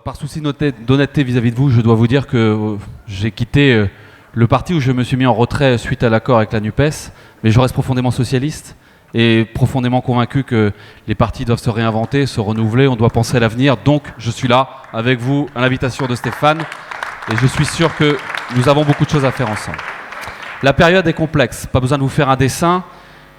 Par souci d'honnêteté vis-à-vis de vous, je dois vous dire que j'ai quitté le parti où je me suis mis en retrait suite à l'accord avec la NUPES, mais je reste profondément socialiste et profondément convaincu que les partis doivent se réinventer, se renouveler, on doit penser à l'avenir. Donc je suis là avec vous à l'invitation de Stéphane et je suis sûr que nous avons beaucoup de choses à faire ensemble. La période est complexe, pas besoin de vous faire un dessin.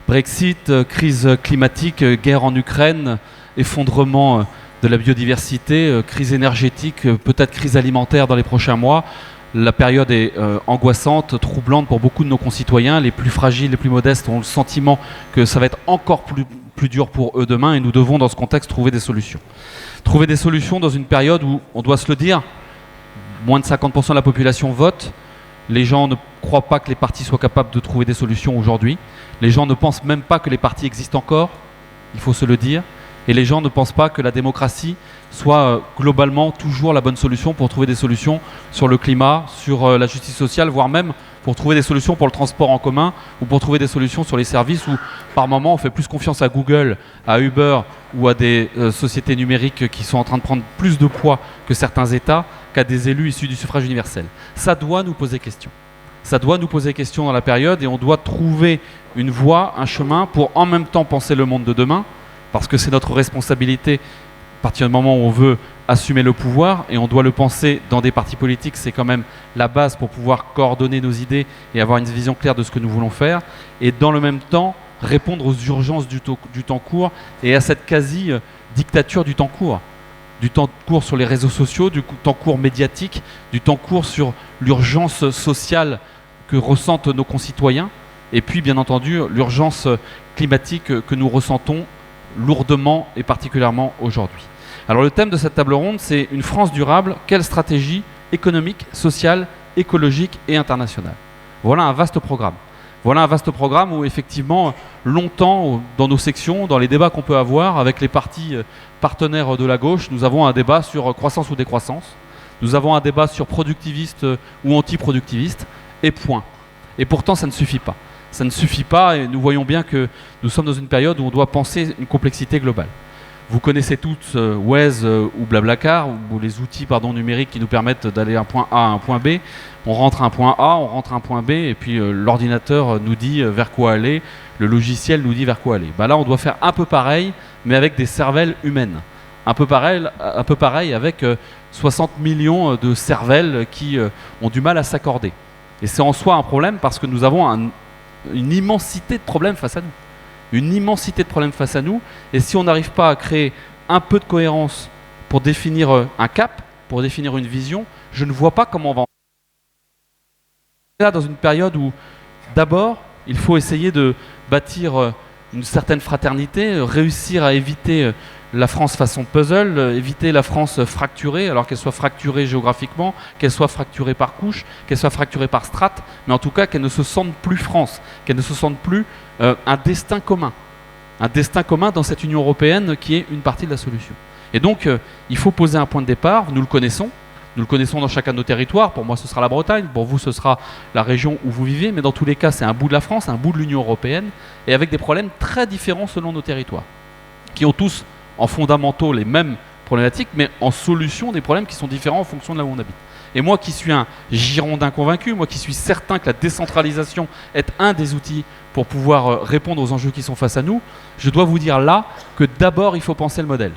Brexit, crise climatique, guerre en Ukraine, effondrement de la biodiversité, crise énergétique, peut-être crise alimentaire dans les prochains mois. La période est angoissante, troublante pour beaucoup de nos concitoyens. Les plus fragiles, les plus modestes ont le sentiment que ça va être encore plus dur pour eux demain et nous devons dans ce contexte trouver des solutions. Trouver des solutions dans une période où, on doit se le dire, moins de 50% de la population vote. Les gens ne croient pas que les partis soient capables de trouver des solutions aujourd'hui. Les gens ne pensent même pas que les partis existent encore, il faut se le dire. Et les gens ne pensent pas que la démocratie soit globalement toujours la bonne solution pour trouver des solutions sur le climat, sur la justice sociale, voire même pour trouver des solutions pour le transport en commun ou pour trouver des solutions sur les services où par moment on fait plus confiance à Google, à Uber ou à des sociétés numériques qui sont en train de prendre plus de poids que certains États qu'à des élus issus du suffrage universel. Ça doit nous poser question. Ça doit nous poser question dans la période et on doit trouver une voie, un chemin pour en même temps penser le monde de demain, parce que c'est notre responsabilité à partir du moment où on veut assumer le pouvoir et on doit le penser dans des partis politiques, c'est quand même la base pour pouvoir coordonner nos idées et avoir une vision claire de ce que nous voulons faire et dans le même temps répondre aux urgences du temps court et à cette quasi-dictature du temps court. Du temps court sur les réseaux sociaux, du temps court médiatique, du temps court sur l'urgence sociale que ressentent nos concitoyens et puis bien entendu l'urgence climatique que nous ressentons lourdement et particulièrement aujourd'hui. Alors le thème de cette table ronde, c'est une France durable, quelle stratégie économique, sociale, écologique et internationale. Voilà un vaste programme. Voilà un vaste programme où effectivement, longtemps, dans nos sections, dans les débats qu'on peut avoir avec les partis partenaires de la gauche, nous avons un débat sur croissance ou décroissance. Nous avons un débat sur productiviste ou anti-productiviste, et point. Et pourtant, ça ne suffit pas. Ça ne suffit pas et nous voyons bien que nous sommes dans une période où on doit penser une complexité globale. Vous connaissez tous Waze ou Blablacar, ou les outils numériques qui nous permettent d'aller d'un point A à un point B. On rentre à un point A, on rentre à un point B, et puis l'ordinateur nous dit vers quoi aller, le logiciel nous dit vers quoi aller. Là, on doit faire un peu pareil, mais avec des cervelles humaines. Un peu pareil avec 60 millions de cervelles qui ont du mal à s'accorder. Et c'est en soi un problème parce que nous avons une immensité de problèmes face à nous. Une immensité de problèmes face à nous. Et si on n'arrive pas à créer un peu de cohérence pour définir un cap, pour définir une vision, je ne vois pas comment on va. Là, dans une période où, d'abord, il faut essayer de bâtir une certaine fraternité, réussir à éviter la France façon puzzle, éviter la France fracturée, alors qu'elle soit fracturée géographiquement, qu'elle soit fracturée par couche, qu'elle soit fracturée par strate, mais en tout cas qu'elle ne se sente plus France, qu'elle ne se sente plus un destin commun dans cette Union européenne qui est une partie de la solution. Et donc, il faut poser un point de départ, nous le connaissons dans chacun de nos territoires, pour moi ce sera la Bretagne, pour vous ce sera la région où vous vivez, mais dans tous les cas c'est un bout de la France, un bout de l'Union européenne, et avec des problèmes très différents selon nos territoires, qui ont tous en fondamentaux les mêmes problématiques, mais en solution des problèmes qui sont différents en fonction de là où on habite. Et moi qui suis un girondin convaincu, moi qui suis certain que la décentralisation est un des outils pour pouvoir répondre aux enjeux qui sont face à nous, je dois vous dire là que d'abord il faut penser le modèle.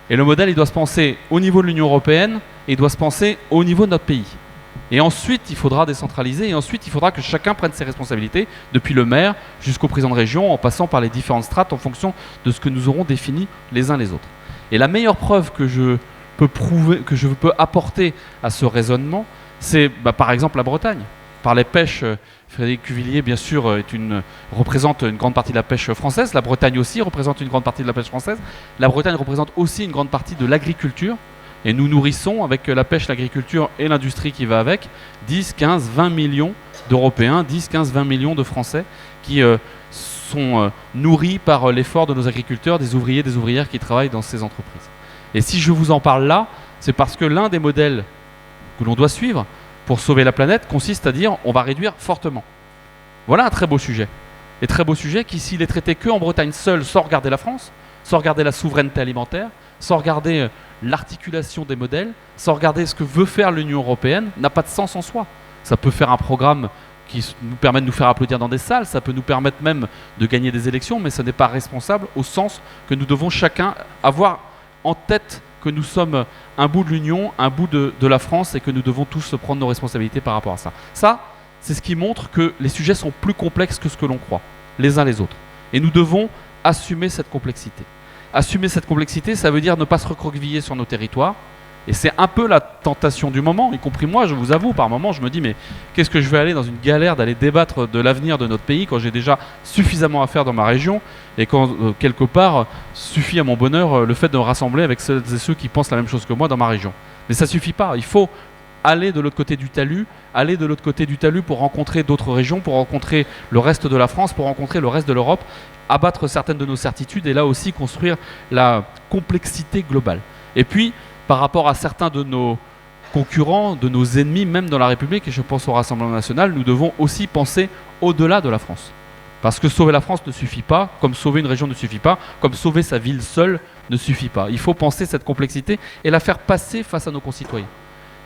Et le modèle il doit se penser au niveau de l'Union européenne et il doit se penser au niveau de notre pays. Et ensuite, il faudra décentraliser et ensuite, il faudra que chacun prenne ses responsabilités, depuis le maire jusqu'au président de région, en passant par les différentes strates en fonction de ce que nous aurons défini les uns les autres. Et la meilleure preuve que je peux apporter à ce raisonnement, c'est par exemple la Bretagne. Par les pêches, Frédéric Cuvillier, bien sûr, représente une grande partie de la pêche française. La Bretagne aussi représente une grande partie de la pêche française. La Bretagne représente aussi une grande partie de l'agriculture. Et nous nourrissons, avec la pêche, l'agriculture et l'industrie qui va avec, 10, 15, 20 millions d'Européens, 10, 15, 20 millions de Français qui sont nourris par l'effort de nos agriculteurs, des ouvriers, des ouvrières qui travaillent dans ces entreprises. Et si je vous en parle là, c'est parce que l'un des modèles que l'on doit suivre pour sauver la planète consiste à dire on va réduire fortement. Voilà un très beau sujet. Et très beau sujet qui, s'il est traité qu'en Bretagne seule, sans regarder la France, sans regarder la souveraineté alimentaire, sans regarder l'articulation des modèles, sans regarder ce que veut faire l'Union européenne, n'a pas de sens en soi. Ça peut faire un programme qui nous permet de nous faire applaudir dans des salles, ça peut nous permettre même de gagner des élections, mais ce n'est pas responsable au sens que nous devons chacun avoir en tête que nous sommes un bout de l'Union, un bout de la France et que nous devons tous prendre nos responsabilités par rapport à ça. Ça, c'est ce qui montre que les sujets sont plus complexes que ce que l'on croit, les uns les autres. Et nous devons assumer cette complexité. Assumer cette complexité, ça veut dire ne pas se recroqueviller sur nos territoires. Et c'est un peu la tentation du moment, y compris moi, je vous avoue, par moment, je me dis, mais qu'est-ce que je vais aller dans une galère d'aller débattre de l'avenir de notre pays quand j'ai déjà suffisamment à faire dans ma région et quand, quelque part, suffit à mon bonheur le fait de me rassembler avec celles et ceux qui pensent la même chose que moi dans ma région. Mais ça suffit pas, il faut aller de l'autre côté du talus, pour rencontrer d'autres régions, pour rencontrer le reste de la France, pour rencontrer le reste de l'Europe, abattre certaines de nos certitudes et là aussi construire la complexité globale. Et puis, par rapport à certains de nos concurrents, de nos ennemis, même dans la République, et je pense au Rassemblement national, nous devons aussi penser au-delà de la France. Parce que sauver la France ne suffit pas, comme sauver une région ne suffit pas, comme sauver sa ville seule ne suffit pas. Il faut penser cette complexité et la faire passer face à nos concitoyens.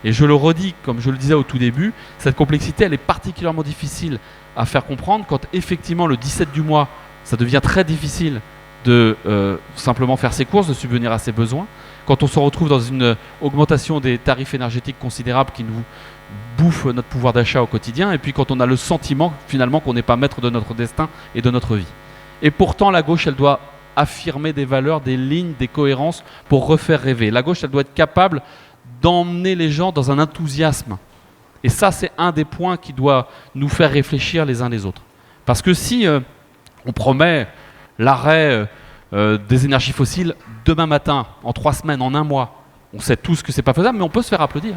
Et je le redis, comme je le disais au tout début, cette complexité, elle est particulièrement difficile à faire comprendre quand effectivement le 17 du mois, ça devient très difficile de simplement faire ses courses, de subvenir à ses besoins. Quand on se retrouve dans une augmentation des tarifs énergétiques considérables qui nous bouffe notre pouvoir d'achat au quotidien, et puis quand on a le sentiment finalement qu'on n'est pas maître de notre destin et de notre vie. Et pourtant, la gauche, elle doit affirmer des valeurs, des lignes, des cohérences pour refaire rêver. La gauche, elle doit être capable d'emmener les gens dans un enthousiasme. Et ça, c'est un des points qui doit nous faire réfléchir les uns les autres. Parce que si on promet l'arrêt des énergies fossiles demain matin, en 3 semaines, en 1 mois, on sait tous que c'est pas faisable, mais on peut se faire applaudir.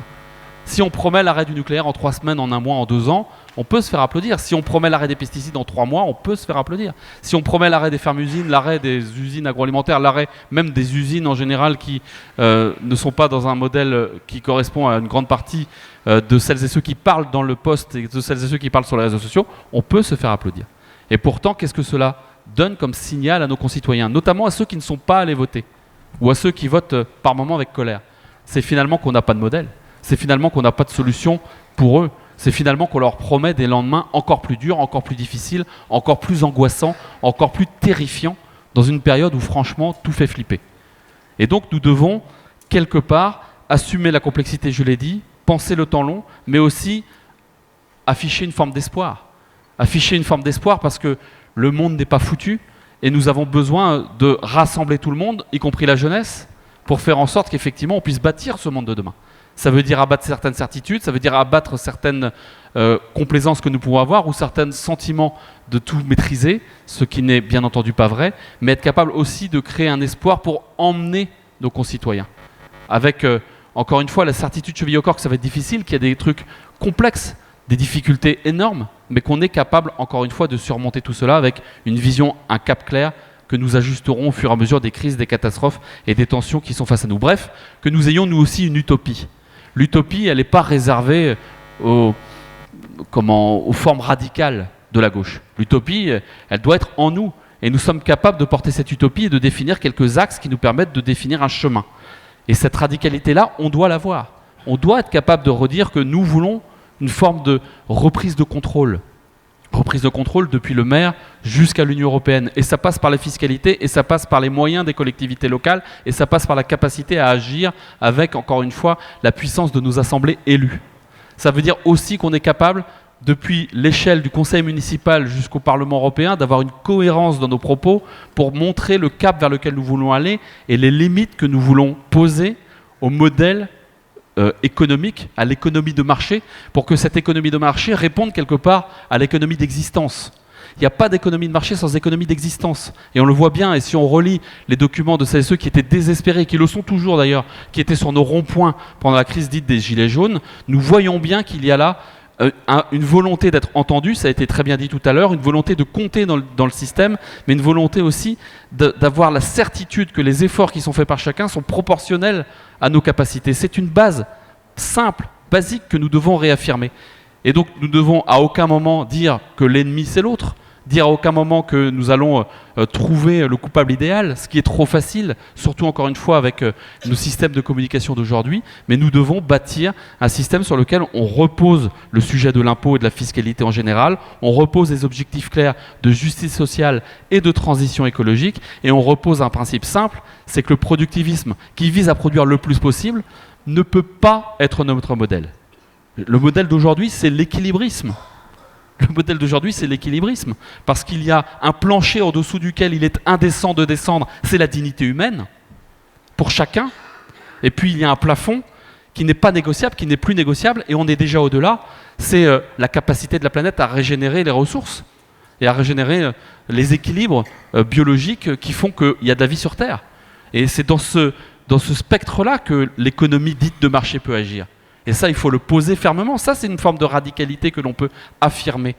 Si on promet l'arrêt du nucléaire en 3 semaines, en 1 mois, en 2 ans, on peut se faire applaudir. Si on promet l'arrêt des pesticides en 3 mois, on peut se faire applaudir. Si on promet l'arrêt des fermes-usines, l'arrêt des usines agroalimentaires, l'arrêt même des usines en général qui ne sont pas dans un modèle qui correspond à une grande partie de celles et ceux qui parlent dans le poste et de celles et ceux qui parlent sur les réseaux sociaux, on peut se faire applaudir. Et pourtant, qu'est-ce que cela donne comme signal à nos concitoyens, notamment à ceux qui ne sont pas allés voter, ou à ceux qui votent par moments avec colère? C'est finalement qu'on n'a pas de modèle, c'est finalement qu'on n'a pas de solution pour eux, c'est finalement qu'on leur promet des lendemains encore plus durs, encore plus difficiles, encore plus angoissants, encore plus terrifiants, dans une période où franchement tout fait flipper. Et donc nous devons, quelque part, assumer la complexité, je l'ai dit, penser le temps long, mais aussi afficher une forme d'espoir. Afficher une forme d'espoir parce que le monde n'est pas foutu et nous avons besoin de rassembler tout le monde, y compris la jeunesse, pour faire en sorte qu'effectivement on puisse bâtir ce monde de demain. Ça veut dire abattre certaines certitudes, ça veut dire abattre certaines complaisances que nous pouvons avoir ou certains sentiments de tout maîtriser, ce qui n'est bien entendu pas vrai, mais être capable aussi de créer un espoir pour emmener nos concitoyens. Avec, encore une fois, la certitude cheville au corps que ça va être difficile, qu'il y a des trucs complexes, des difficultés énormes, mais qu'on est capable, encore une fois, de surmonter tout cela avec une vision, un cap clair que nous ajusterons au fur et à mesure des crises, des catastrophes et des tensions qui sont face à nous. Bref, que nous ayons nous aussi une utopie. L'utopie, elle n'est pas réservée aux formes radicales de la gauche. L'utopie, elle doit être en nous. Et nous sommes capables de porter cette utopie et de définir quelques axes qui nous permettent de définir un chemin. Et cette radicalité-là, on doit l'avoir. On doit être capable de redire que nous voulons une forme de reprise de contrôle. Reprise de contrôle depuis le maire jusqu'à l'Union européenne. Et ça passe par la fiscalité, et ça passe par les moyens des collectivités locales, et ça passe par la capacité à agir avec, encore une fois, la puissance de nos assemblées élues. Ça veut dire aussi qu'on est capable, depuis l'échelle du conseil municipal jusqu'au Parlement européen, d'avoir une cohérence dans nos propos pour montrer le cap vers lequel nous voulons aller et les limites que nous voulons poser au modèle économique, à l'économie de marché, pour que cette économie de marché réponde quelque part à l'économie d'existence. Il n'y a pas d'économie de marché sans économie d'existence. Et on le voit bien, et si on relit les documents de celles et ceux qui étaient désespérés, qui le sont toujours d'ailleurs, qui étaient sur nos ronds-points pendant la crise dite des Gilets jaunes, nous voyons bien qu'il y a là une volonté d'être entendu, ça a été très bien dit tout à l'heure, une volonté de compter dans le système, mais une volonté aussi d'avoir la certitude que les efforts qui sont faits par chacun sont proportionnels à nos capacités. C'est une base simple, basique, que nous devons réaffirmer. Et donc nous devons à aucun moment dire que l'ennemi c'est l'autre, dire à aucun moment que nous allons trouver le coupable idéal, ce qui est trop facile, surtout encore une fois avec nos systèmes de communication d'aujourd'hui, mais nous devons bâtir un système sur lequel on repose le sujet de l'impôt et de la fiscalité en général, on repose des objectifs clairs de justice sociale et de transition écologique, et on repose un principe simple, c'est que le productivisme qui vise à produire le plus possible ne peut pas être notre modèle. Le modèle d'aujourd'hui, c'est l'équilibrisme. Le modèle d'aujourd'hui, c'est l'équilibrisme, parce qu'il y a un plancher en dessous duquel il est indécent de descendre, c'est la dignité humaine, pour chacun, et puis il y a un plafond qui n'est pas négociable, qui n'est plus négociable, et on est déjà au-delà, c'est la capacité de la planète à régénérer les ressources, et à régénérer les équilibres biologiques qui font qu'il y a de la vie sur Terre. Et c'est dans ce spectre-là que l'économie dite de marché peut agir. Et ça, il faut le poser fermement. Ça, c'est une forme de radicalité que l'on peut affirmer.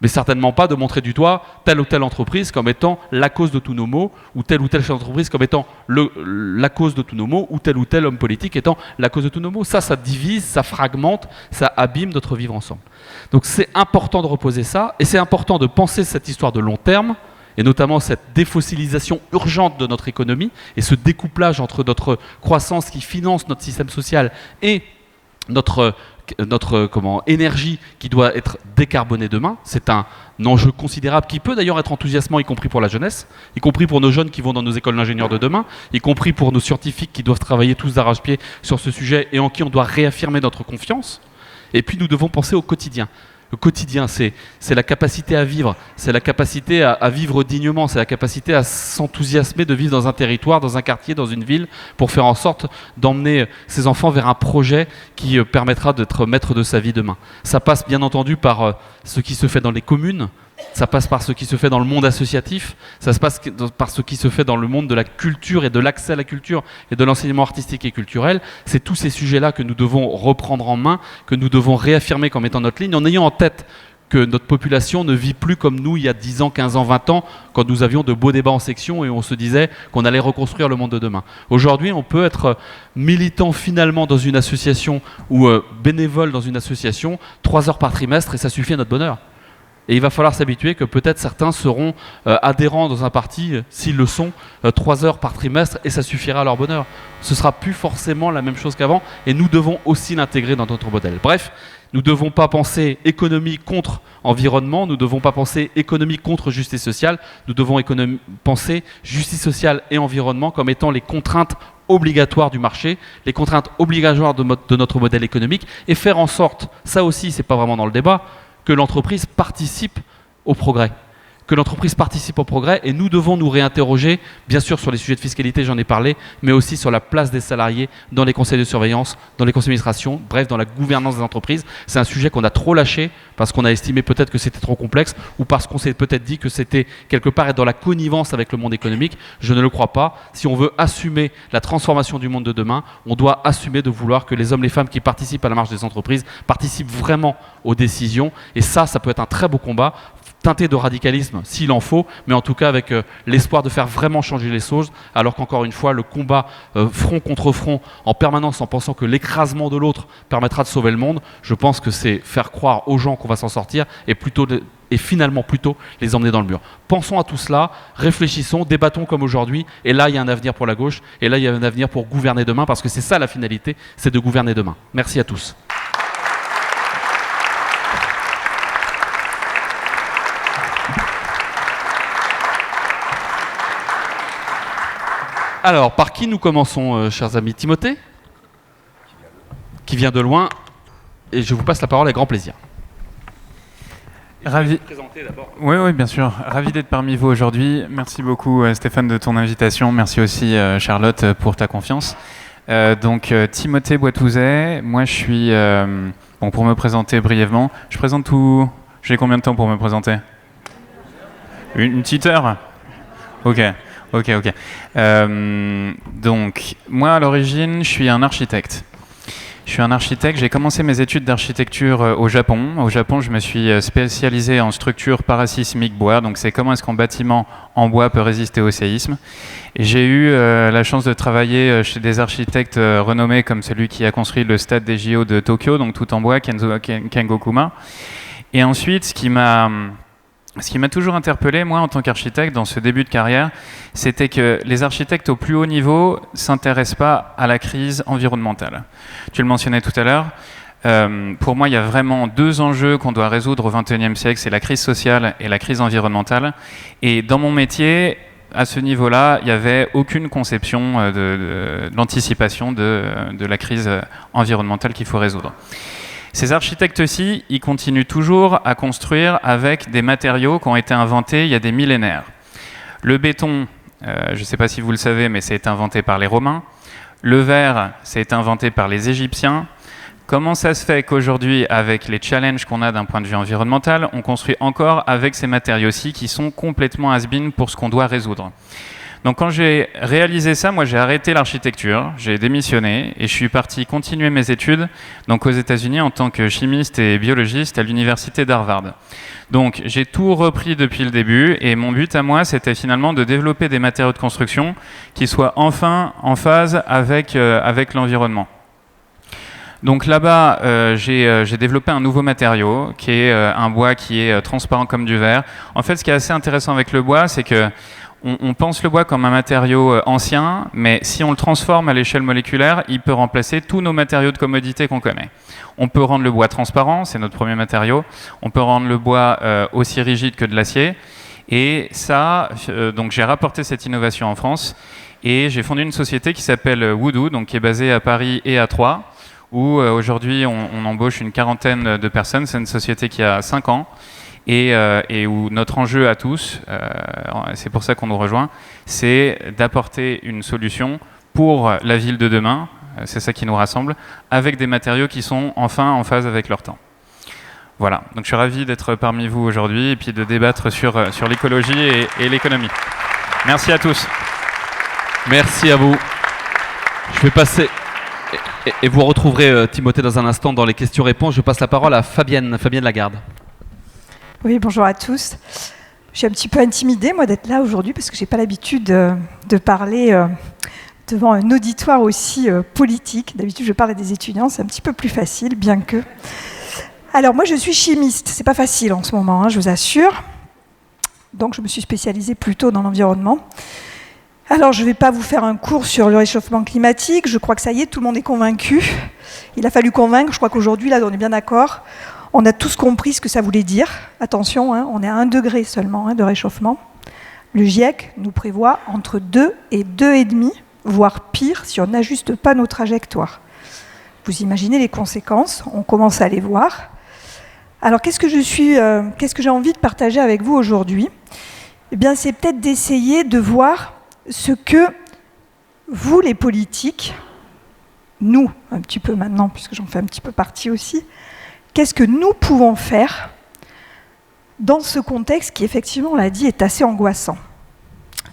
Mais certainement pas de montrer du doigt telle ou telle entreprise comme étant la cause de tous nos maux, ou telle entreprise comme étant la cause de tous nos maux, ou tel homme politique étant la cause de tous nos maux. Ça divise, ça fragmente, ça abîme notre vivre ensemble. Donc c'est important de reposer ça, et c'est important de penser cette histoire de long terme, et notamment cette défossilisation urgente de notre économie, et ce découplage entre notre croissance qui finance notre système social et notre énergie qui doit être décarbonée demain. C'est un enjeu considérable qui peut d'ailleurs être enthousiasmant, y compris pour la jeunesse, y compris pour nos jeunes qui vont dans nos écoles d'ingénieurs de demain, y compris pour nos scientifiques qui doivent travailler tous d'arrache-pied sur ce sujet et en qui on doit réaffirmer notre confiance. Et puis nous devons penser au quotidien. Le quotidien, c'est la capacité à vivre, c'est la capacité à vivre dignement, c'est la capacité à s'enthousiasmer de vivre dans un territoire, dans un quartier, dans une ville, pour faire en sorte d'emmener ses enfants vers un projet qui permettra d'être maître de sa vie demain. Ça passe bien entendu par ce qui se fait dans les communes, ça passe par ce qui se fait dans le monde associatif, ça se passe par ce qui se fait dans le monde de la culture et de l'accès à la culture et de l'enseignement artistique et culturel. C'est tous ces sujets-là que nous devons reprendre en main, que nous devons réaffirmer comme étant notre ligne, en ayant en tête que notre population ne vit plus comme nous il y a 10 ans, 15 ans, 20 ans, quand nous avions de beaux débats en section et on se disait qu'on allait reconstruire le monde de demain. Aujourd'hui, on peut être militant finalement dans une association ou bénévole dans une association 3 heures par trimestre et ça suffit à notre bonheur. Et il va falloir s'habituer que peut-être certains seront adhérents dans un parti, s'ils le sont, 3 heures par trimestre, et ça suffira à leur bonheur. Ce ne sera plus forcément la même chose qu'avant, et nous devons aussi l'intégrer dans notre modèle. Bref, nous ne devons pas penser économie contre environnement, nous ne devons pas penser économie contre justice sociale, nous devons penser justice sociale et environnement comme étant les contraintes obligatoires du marché, les contraintes obligatoires de notre modèle économique, et faire en sorte, ça aussi c'est pas vraiment dans le débat, que l'entreprise participe au progrès. Que l'entreprise participe au progrès, et nous devons nous réinterroger, bien sûr sur les sujets de fiscalité, j'en ai parlé, mais aussi sur la place des salariés dans les conseils de surveillance, dans les conseils d'administration, bref, dans la gouvernance des entreprises. C'est un sujet qu'on a trop lâché, parce qu'on a estimé peut-être que c'était trop complexe, ou parce qu'on s'est peut-être dit que c'était quelque part être dans la connivence avec le monde économique. Je ne le crois pas. Si on veut assumer la transformation du monde de demain, on doit assumer de vouloir que les hommes et les femmes qui participent à la marche des entreprises participent vraiment aux décisions, et ça peut être un très beau combat, teinté de radicalisme s'il en faut, mais en tout cas avec l'espoir de faire vraiment changer les choses, alors qu'encore une fois, le combat front contre front en permanence en pensant que l'écrasement de l'autre permettra de sauver le monde, je pense que c'est faire croire aux gens qu'on va s'en sortir et finalement plutôt les emmener dans le mur. Pensons à tout cela, réfléchissons, débattons comme aujourd'hui, et là il y a un avenir pour la gauche, et là il y a un avenir pour gouverner demain, parce que c'est ça la finalité, c'est de gouverner demain. Merci à tous. Alors, par qui nous commençons, chers amis? Timothée, qui vient de loin, et je vous passe la parole avec grand plaisir. Ravi. Oui, bien sûr. Ravi d'être parmi vous aujourd'hui. Merci beaucoup, Stéphane, de ton invitation. Merci aussi, Charlotte, pour ta confiance. Donc, Timothée Boitouzet, moi je suis... pour me présenter brièvement, je présente tout... J'ai combien de temps pour me présenter? Une petite heure? Ok. Donc, moi, à l'origine, je suis un architecte. J'ai commencé mes études d'architecture au Japon. Au Japon, je me suis spécialisé en structure parasismique bois. Donc, c'est comment est-ce qu'un bâtiment en bois peut résister au séisme. Et j'ai eu la chance de travailler chez des architectes renommés comme celui qui a construit le stade des JO de Tokyo, donc tout en bois, Kengo Kuma. Et ensuite, ce qui m'a Ce qui m'a toujours interpellé, moi, en tant qu'architecte, dans ce début de carrière, c'était que les architectes au plus haut niveau ne s'intéressent pas à la crise environnementale. Tu le mentionnais tout à l'heure. Pour moi, il y a vraiment deux enjeux qu'on doit résoudre au XXIe siècle, c'est la crise sociale et la crise environnementale. Et dans mon métier, à ce niveau-là, il n'y avait aucune conception de l'anticipation de la crise environnementale qu'il faut résoudre. Ces architectes-ci, ils continuent toujours à construire avec des matériaux qui ont été inventés il y a des millénaires. Le béton, je ne sais pas si vous le savez, mais c'est inventé par les Romains. Le verre, c'est inventé par les Égyptiens. Comment ça se fait qu'aujourd'hui, avec les challenges qu'on a d'un point de vue environnemental, on construit encore avec ces matériaux-ci qui sont complètement has-been pour ce qu'on doit résoudre? Donc quand j'ai réalisé ça, moi j'ai arrêté l'architecture, j'ai démissionné et je suis parti continuer mes études donc aux États-Unis en tant que chimiste et biologiste à l'université d'Harvard. Donc j'ai tout repris depuis le début et mon but à moi c'était finalement de développer des matériaux de construction qui soient enfin en phase avec l'environnement. Donc là-bas, j'ai développé un nouveau matériau qui est un bois qui est transparent comme du verre. En fait, ce qui est assez intéressant avec le bois, c'est que on pense le bois comme un matériau ancien, mais si on le transforme à l'échelle moléculaire, il peut remplacer tous nos matériaux de commodité qu'on connaît. On peut rendre le bois transparent, c'est notre premier matériau. On peut rendre le bois aussi rigide que de l'acier. Et ça, donc j'ai rapporté cette innovation en France et j'ai fondé une société qui s'appelle Woodoo, donc qui est basée à Paris et à Troyes, où aujourd'hui on embauche une quarantaine de personnes. C'est une société qui a 5 ans. Et où notre enjeu à tous, c'est pour ça qu'on nous rejoint, c'est d'apporter une solution pour la ville de demain, c'est ça qui nous rassemble, avec des matériaux qui sont enfin en phase avec leur temps. Voilà, donc je suis ravi d'être parmi vous aujourd'hui et puis de débattre sur l'écologie et l'économie. Merci à tous. Merci à vous. Je vais passer, et vous retrouverez Timothée dans un instant dans les questions-réponses. Je passe la parole à Fabienne Lagarde. Oui, bonjour à tous. Je suis un petit peu intimidée, moi, d'être là aujourd'hui parce que je n'ai pas l'habitude de parler devant un auditoire aussi politique. D'habitude, je parle à des étudiants, c'est un petit peu plus facile, bien que... Alors, moi, je suis chimiste. C'est pas facile en ce moment, je vous assure. Donc, je me suis spécialisée plutôt dans l'environnement. Alors, je ne vais pas vous faire un cours sur le réchauffement climatique. Je crois que ça y est, tout le monde est convaincu. Il a fallu convaincre. Je crois qu'aujourd'hui, là, on est bien d'accord. On a tous compris ce que ça voulait dire. Attention, on est à 1 degré seulement de réchauffement. Le GIEC nous prévoit entre 2 et 2,5, voire pire, si on n'ajuste pas nos trajectoires. Vous imaginez les conséquences, on commence à les voir. Alors, qu'est-ce que j'ai envie de partager avec vous aujourd'hui? Eh bien, c'est peut-être d'essayer de voir ce que vous, les politiques, nous, un petit peu maintenant, puisque j'en fais un petit peu partie aussi, qu'est-ce que nous pouvons faire dans ce contexte qui, effectivement, on l'a dit, est assez angoissant?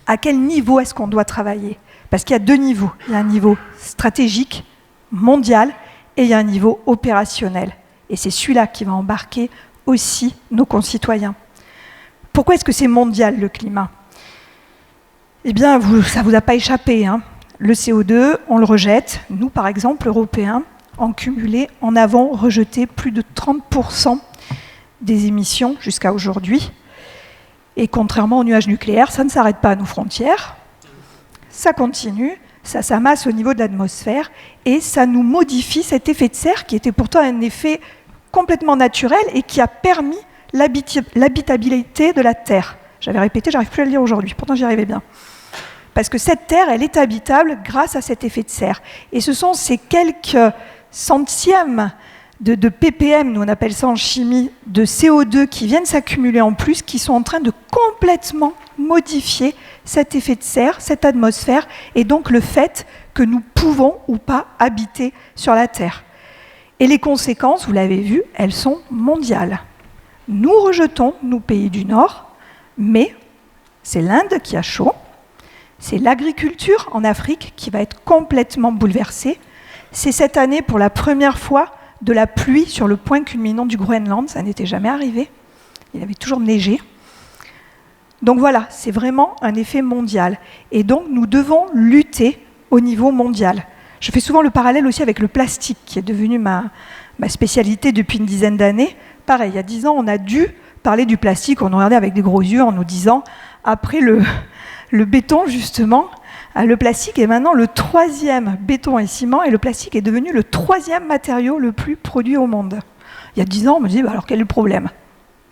À quel niveau est-ce qu'on doit travailler? Parce qu'il y a 2 niveaux. Il y a un niveau stratégique, mondial, et il y a un niveau opérationnel. Et c'est celui-là qui va embarquer aussi nos concitoyens. Pourquoi est-ce que c'est mondial, le climat? Eh bien, ça ne vous a pas échappé. Le CO2, on le rejette. Nous, par exemple, Européens, en cumulé, en avons rejeté plus de 30% des émissions jusqu'à aujourd'hui. Et contrairement aux nuages nucléaires, ça ne s'arrête pas à nos frontières. Ça continue, ça s'amasse au niveau de l'atmosphère et ça nous modifie cet effet de serre qui était pourtant un effet complètement naturel et qui a permis l'habitabilité de la Terre. J'avais répété, j'arrive plus à le dire aujourd'hui, pourtant j'y arrivais bien. Parce que cette Terre, elle est habitable grâce à cet effet de serre. Et ce sont ces quelques centièmes de ppm, nous on appelle ça en chimie, de CO2 qui viennent s'accumuler en plus, qui sont en train de complètement modifier cet effet de serre, cette atmosphère, et donc le fait que nous pouvons ou pas habiter sur la Terre. Et les conséquences, vous l'avez vu, elles sont mondiales. Nous rejetons, nous pays du Nord, mais c'est l'Inde qui a chaud, c'est l'agriculture en Afrique qui va être complètement bouleversée. C'est cette année, pour la première fois, de la pluie sur le point culminant du Groenland. Ça n'était jamais arrivé. Il avait toujours neigé. Donc voilà, c'est vraiment un effet mondial. Et donc, nous devons lutter au niveau mondial. Je fais souvent le parallèle aussi avec le plastique, qui est devenu ma spécialité depuis une dizaine d'années. Pareil, il y a 10 ans, on a dû parlait du plastique, on nous regardait avec des gros yeux en nous disant, après le béton justement, le plastique est maintenant le 3e béton et ciment, et le plastique est devenu le 3e matériau le plus produit au monde. Il y a 10 ans, on me disait, alors quel est le problème?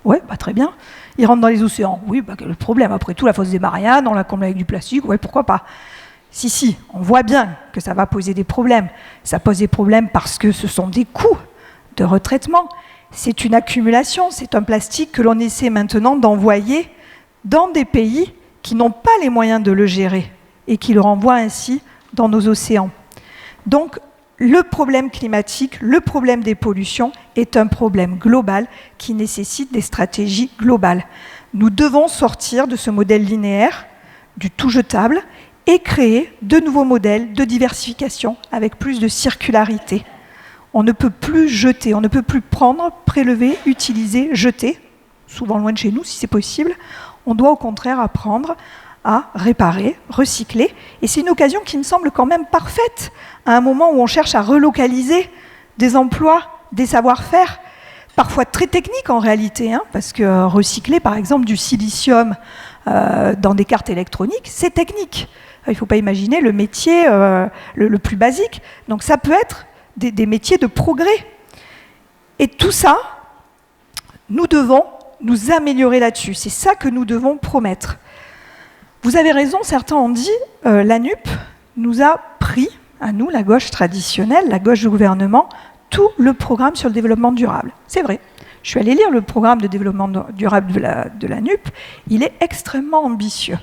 Ouais, très bien. Il rentre dans les océans. Oui, quel est le problème? Après tout, la fosse des Mariannes, on la comble avec du plastique, ouais, pourquoi pas? Si, on voit bien que ça va poser des problèmes. Ça pose des problèmes parce que ce sont des coûts de retraitement. C'est une accumulation, c'est un plastique que l'on essaie maintenant d'envoyer dans des pays qui n'ont pas les moyens de le gérer et qui le renvoient ainsi dans nos océans. Donc, le problème climatique, le problème des pollutions est un problème global qui nécessite des stratégies globales. Nous devons sortir de ce modèle linéaire, du tout jetable, et créer de nouveaux modèles de diversification avec plus de circularité. On ne peut plus jeter, on ne peut plus prendre, prélever, utiliser, jeter, souvent loin de chez nous si c'est possible. On doit au contraire apprendre à réparer, recycler. Et c'est une occasion qui me semble quand même parfaite à un moment où on cherche à relocaliser des emplois, des savoir-faire, parfois très techniques en réalité, parce que recycler par exemple du silicium dans des cartes électroniques, c'est technique. Il ne faut pas imaginer le métier le plus basique. Donc ça peut être des métiers de progrès. Et tout ça, nous devons nous améliorer là-dessus. C'est ça que nous devons promettre. Vous avez raison, certains ont dit, la NUP nous a pris, à nous, la gauche traditionnelle, la gauche du gouvernement, tout le programme sur le développement durable. C'est vrai. Je suis allée lire le programme de développement durable de la NUP. Il est extrêmement ambitieux.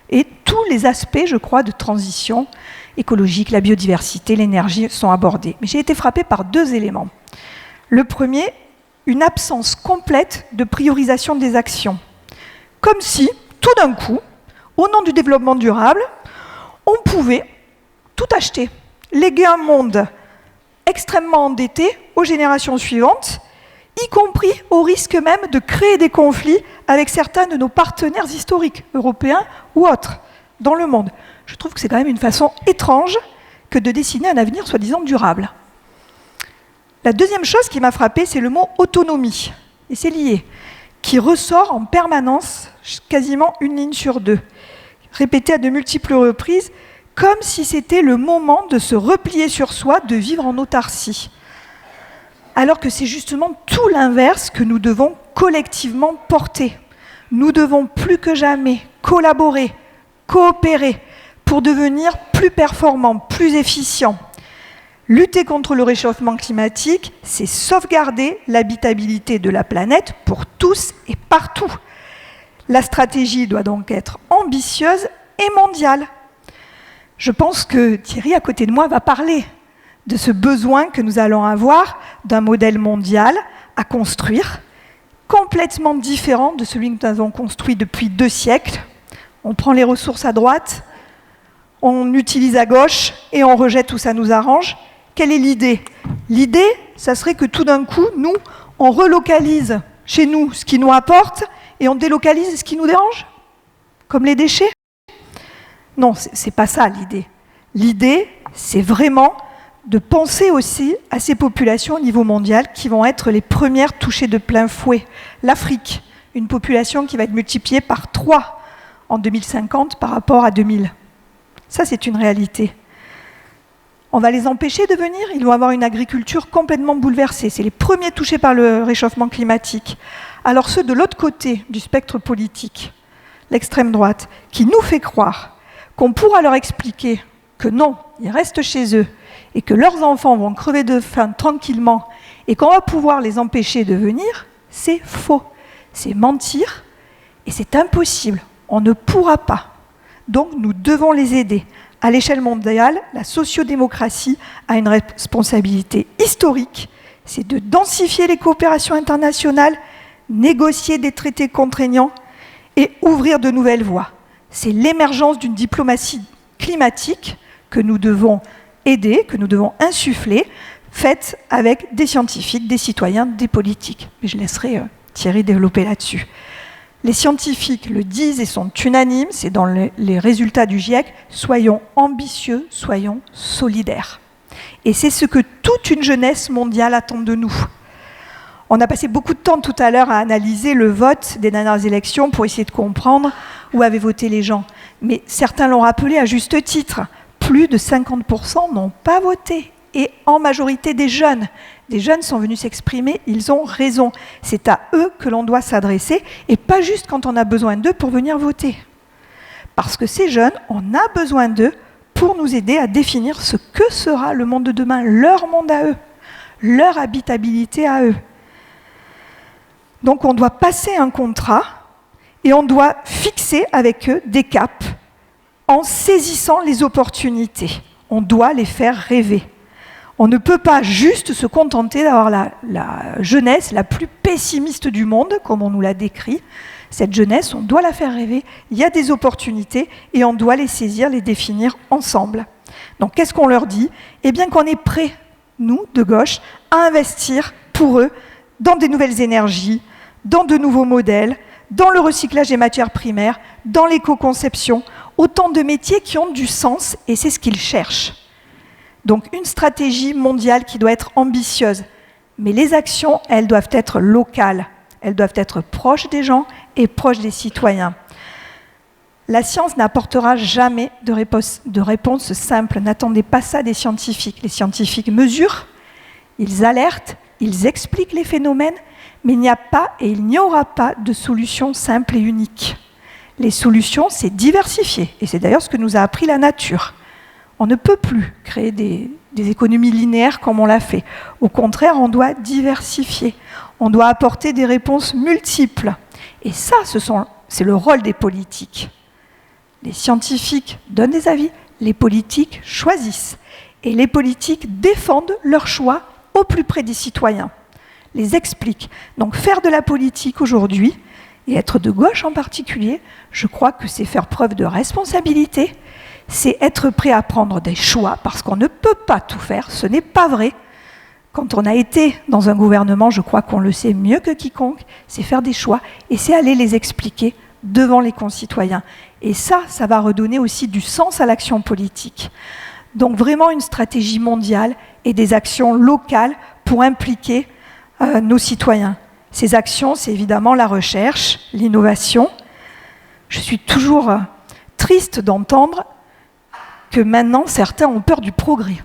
Et tous les aspects, je crois, de transition écologique, la biodiversité, l'énergie sont abordés. Mais j'ai été frappée par 2 éléments. Le premier, une absence complète de priorisation des actions. Comme si, tout d'un coup, au nom du développement durable, on pouvait tout acheter, léguer un monde extrêmement endetté aux générations suivantes, y compris au risque même de créer des conflits avec certains de nos partenaires historiques, européens ou autres, dans le monde. Je trouve que c'est quand même une façon étrange que de dessiner un avenir soi-disant durable. La deuxième chose qui m'a frappée, c'est le mot autonomie, et c'est lié, qui ressort en permanence, quasiment une ligne sur 2, répété à de multiples reprises, comme si c'était le moment de se replier sur soi, de vivre en autarcie. Alors que c'est justement tout l'inverse que nous devons collectivement porter. Nous devons plus que jamais collaborer, coopérer pour devenir plus performants, plus efficients. Lutter contre le réchauffement climatique, c'est sauvegarder l'habitabilité de la planète pour tous et partout. La stratégie doit donc être ambitieuse et mondiale. Je pense que Thierry, à côté de moi, va parler de ce besoin que nous allons avoir d'un modèle mondial à construire, complètement différent de celui que nous avons construit depuis 2 siècles. On prend les ressources à droite, on utilise à gauche et on rejette où ça nous arrange. Quelle est l'idée? L'idée, ça serait que tout d'un coup, nous, on relocalise chez nous ce qui nous apporte et on délocalise ce qui nous dérange, comme les déchets. Non, c'est pas ça l'idée. L'idée, c'est vraiment de penser aussi à ces populations au niveau mondial qui vont être les premières touchées de plein fouet. L'Afrique, une population qui va être multipliée par 3 en 2050 par rapport à 2000. Ça, c'est une réalité. On va les empêcher de venir, ils vont avoir une agriculture complètement bouleversée. C'est les premiers touchés par le réchauffement climatique. Alors ceux de l'autre côté du spectre politique, l'extrême droite, qui nous fait croire qu'on pourra leur expliquer que non, ils restent chez eux et que leurs enfants vont crever de faim tranquillement et qu'on va pouvoir les empêcher de venir, c'est faux. C'est mentir et c'est impossible. On ne pourra pas. Donc nous devons les aider. À l'échelle mondiale, la sociodémocratie a une responsabilité historique, c'est de densifier les coopérations internationales, négocier des traités contraignants et ouvrir de nouvelles voies. C'est l'émergence d'une diplomatie climatique que nous devons aider, que nous devons insuffler, faite avec des scientifiques, des citoyens, des politiques. Mais je laisserai Thierry développer là-dessus. Les scientifiques le disent et sont unanimes, c'est dans les résultats du GIEC, soyons ambitieux, soyons solidaires. Et c'est ce que toute une jeunesse mondiale attend de nous. On a passé beaucoup de temps tout à l'heure à analyser le vote des dernières élections pour essayer de comprendre où avaient voté les gens. Mais certains l'ont rappelé à juste titre. Plus de 50% n'ont pas voté. Et en majorité des jeunes. Des jeunes sont venus s'exprimer, ils ont raison. C'est à eux que l'on doit s'adresser et pas juste quand on a besoin d'eux pour venir voter. Parce que ces jeunes, on a besoin d'eux pour nous aider à définir ce que sera le monde de demain, leur monde à eux, leur habitabilité à eux. Donc on doit passer un contrat et on doit fixer avec eux des caps en saisissant les opportunités. On doit les faire rêver. On ne peut pas juste se contenter d'avoir la jeunesse la plus pessimiste du monde, comme on nous l'a décrit. Cette jeunesse, on doit la faire rêver, il y a des opportunités et on doit les saisir, les définir ensemble. Donc qu'est-ce qu'on leur dit? Eh bien qu'on est prêts, nous, de gauche, à investir pour eux dans des nouvelles énergies, dans de nouveaux modèles, dans le recyclage des matières primaires, dans l'éco-conception, autant de métiers qui ont du sens et c'est ce qu'ils cherchent. Donc une stratégie mondiale qui doit être ambitieuse. Mais les actions, elles doivent être locales. Elles doivent être proches des gens et proches des citoyens. La science n'apportera jamais de réponse simple. N'attendez pas ça des scientifiques. Les scientifiques mesurent, ils alertent, ils expliquent les phénomènes, mais il n'y a pas et il n'y aura pas de solution simple et unique. Les solutions, c'est diversifier. Et c'est d'ailleurs ce que nous a appris la nature. On ne peut plus créer des économies linéaires comme on l'a fait. Au contraire, on doit diversifier. On doit apporter des réponses multiples. Et ça, c'est le rôle des politiques. Les scientifiques donnent des avis, les politiques choisissent. Et les politiques défendent leurs choix au plus près des citoyens, les expliquent. Donc faire de la politique aujourd'hui, et être de gauche en particulier, je crois que c'est faire preuve de responsabilité, c'est être prêt à prendre des choix, parce qu'on ne peut pas tout faire, ce n'est pas vrai. Quand on a été dans un gouvernement, je crois qu'on le sait mieux que quiconque, c'est faire des choix, et c'est aller les expliquer devant les concitoyens. Et ça va redonner aussi du sens à l'action politique. Donc vraiment une stratégie mondiale et des actions locales pour impliquer nos citoyens. Ces actions, c'est évidemment la recherche, l'innovation. Je suis toujours triste d'entendre que maintenant, certains ont peur du progrès.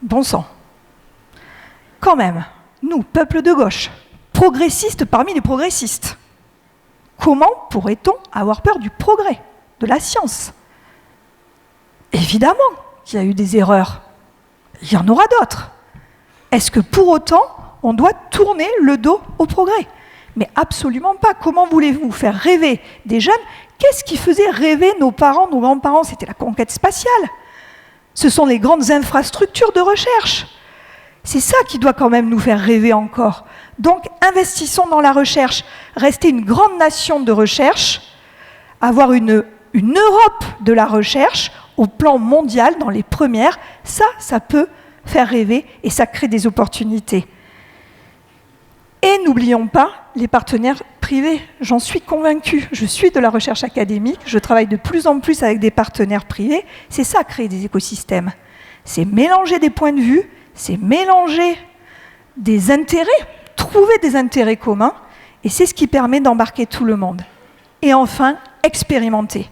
Bon sang. Quand même, nous, peuple de gauche, progressistes parmi les progressistes, comment pourrait-on avoir peur du progrès, de la science? Évidemment qu'il y a eu des erreurs. Il y en aura d'autres. Est-ce que pour autant, on doit tourner le dos au progrès? Mais absolument pas. Comment voulez-vous faire rêver des jeunes? Qu'est-ce qui faisait rêver nos parents, nos grands-parents? C'était la conquête spatiale. Ce sont les grandes infrastructures de recherche. C'est ça qui doit quand même nous faire rêver encore. Donc, investissons dans la recherche. Rester une grande nation de recherche, avoir une Europe de la recherche au plan mondial, dans les premières, ça peut faire rêver et ça crée des opportunités. Et n'oublions pas les partenaires privés. J'en suis convaincue. Je suis de la recherche académique, je travaille de plus en plus avec des partenaires privés. C'est ça, créer des écosystèmes. C'est mélanger des points de vue, c'est mélanger des intérêts, trouver des intérêts communs, et c'est ce qui permet d'embarquer tout le monde. Et enfin, expérimenter.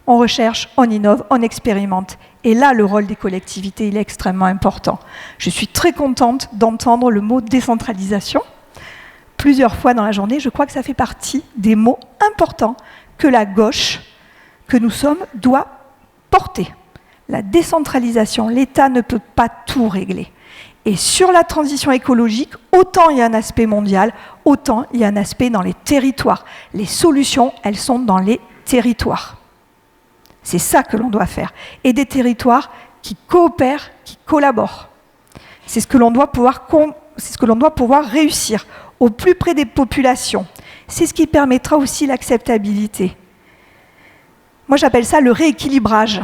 On recherche, on innove, on expérimente. Et là, le rôle des collectivités, il est extrêmement important. Je suis très contente d'entendre le mot décentralisation. Plusieurs fois dans la journée, je crois que ça fait partie des mots importants que la gauche, que nous sommes, doit porter. La décentralisation, l'État ne peut pas tout régler. Et sur la transition écologique, autant il y a un aspect mondial, autant il y a un aspect dans les territoires. Les solutions, elles sont dans les territoires. C'est ça que l'on doit faire. Et des territoires qui coopèrent, qui collaborent. C'est ce que l'on doit pouvoir réussir au plus près des populations. C'est ce qui permettra aussi l'acceptabilité. Moi, j'appelle ça le rééquilibrage.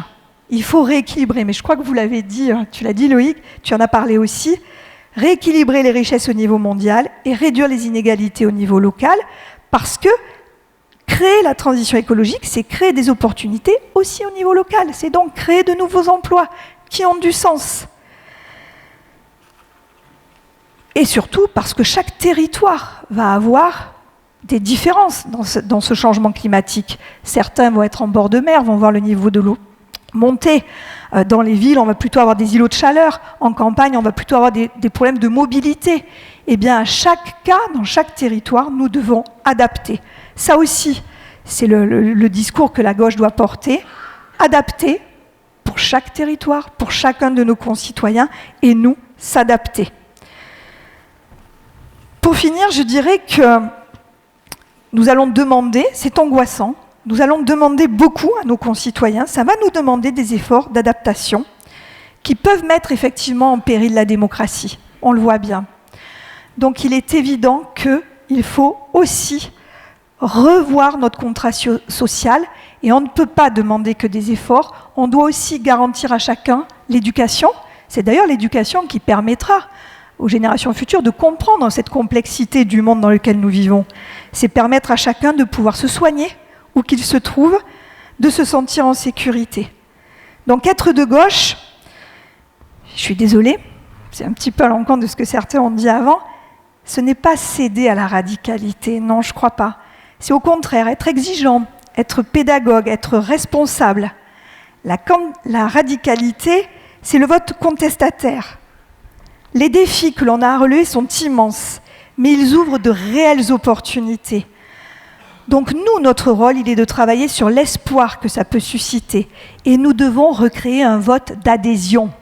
Il faut rééquilibrer, mais je crois que vous l'avez dit, tu l'as dit Loïc, tu en as parlé aussi, rééquilibrer les richesses au niveau mondial et réduire les inégalités au niveau local, parce que créer la transition écologique, c'est créer des opportunités aussi au niveau local. C'est donc créer de nouveaux emplois qui ont du sens. Et surtout parce que chaque territoire va avoir des différences dans ce changement climatique. Certains vont être en bord de mer, vont voir le niveau de l'eau monter. Dans les villes, on va plutôt avoir des îlots de chaleur. En campagne, on va plutôt avoir des problèmes de mobilité. Eh bien, à chaque cas, dans chaque territoire, nous devons adapter. Ça aussi, c'est le discours que la gauche doit porter. Adapter pour chaque territoire, pour chacun de nos concitoyens, et nous, s'adapter. Pour finir, je dirais que nous allons demander, c'est angoissant, nous allons demander beaucoup à nos concitoyens, ça va nous demander des efforts d'adaptation qui peuvent mettre effectivement en péril la démocratie, on le voit bien. Donc il est évident qu'il faut aussi revoir notre contrat social et on ne peut pas demander que des efforts, on doit aussi garantir à chacun l'éducation, c'est d'ailleurs l'éducation qui permettra aux générations futures de comprendre cette complexité du monde dans lequel nous vivons. C'est permettre à chacun de pouvoir se soigner, où qu'il se trouve, de se sentir en sécurité. Donc être de gauche, je suis désolée, c'est un petit peu à l'encontre de ce que certains ont dit avant, ce n'est pas céder à la radicalité, non, je ne crois pas. C'est au contraire être exigeant, être pédagogue, être responsable. La radicalité, c'est le vote contestataire. Les défis que l'on a à relever sont immenses, mais ils ouvrent de réelles opportunités. Donc nous, notre rôle, il est de travailler sur l'espoir que ça peut susciter. Et nous devons recréer un vote d'adhésion.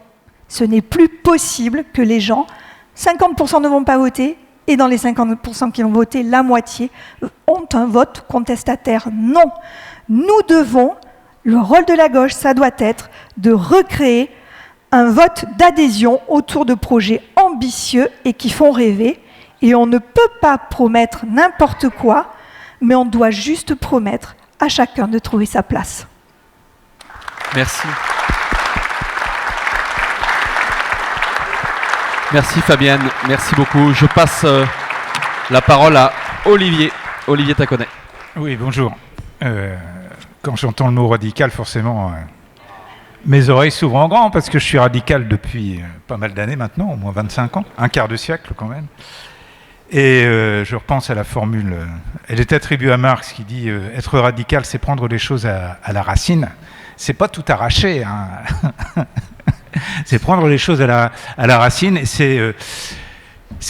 Ce n'est plus possible que les gens, 50% ne vont pas voter, et dans les 50% qui vont voter, la moitié ont un vote contestataire. Non, nous devons, le rôle de la gauche, ça doit être de recréer un vote d'adhésion autour de projets ambitieux et qui font rêver. Et on ne peut pas promettre n'importe quoi, mais on doit juste promettre à chacun de trouver sa place. Merci. Merci Fabienne, merci beaucoup. Je passe la parole à Olivier. Olivier Taconnet. Oui, bonjour. Quand j'entends le mot radical, forcément... mes oreilles s'ouvrent en grand parce que je suis radical depuis pas mal d'années maintenant, au moins 25 ans, un quart de siècle quand même. Et je repense à la formule, elle est attribuée à Marx qui dit être radical, c'est prendre les choses à la racine. C'est pas tout arracher, hein. C'est prendre les choses à la racine. Et c'est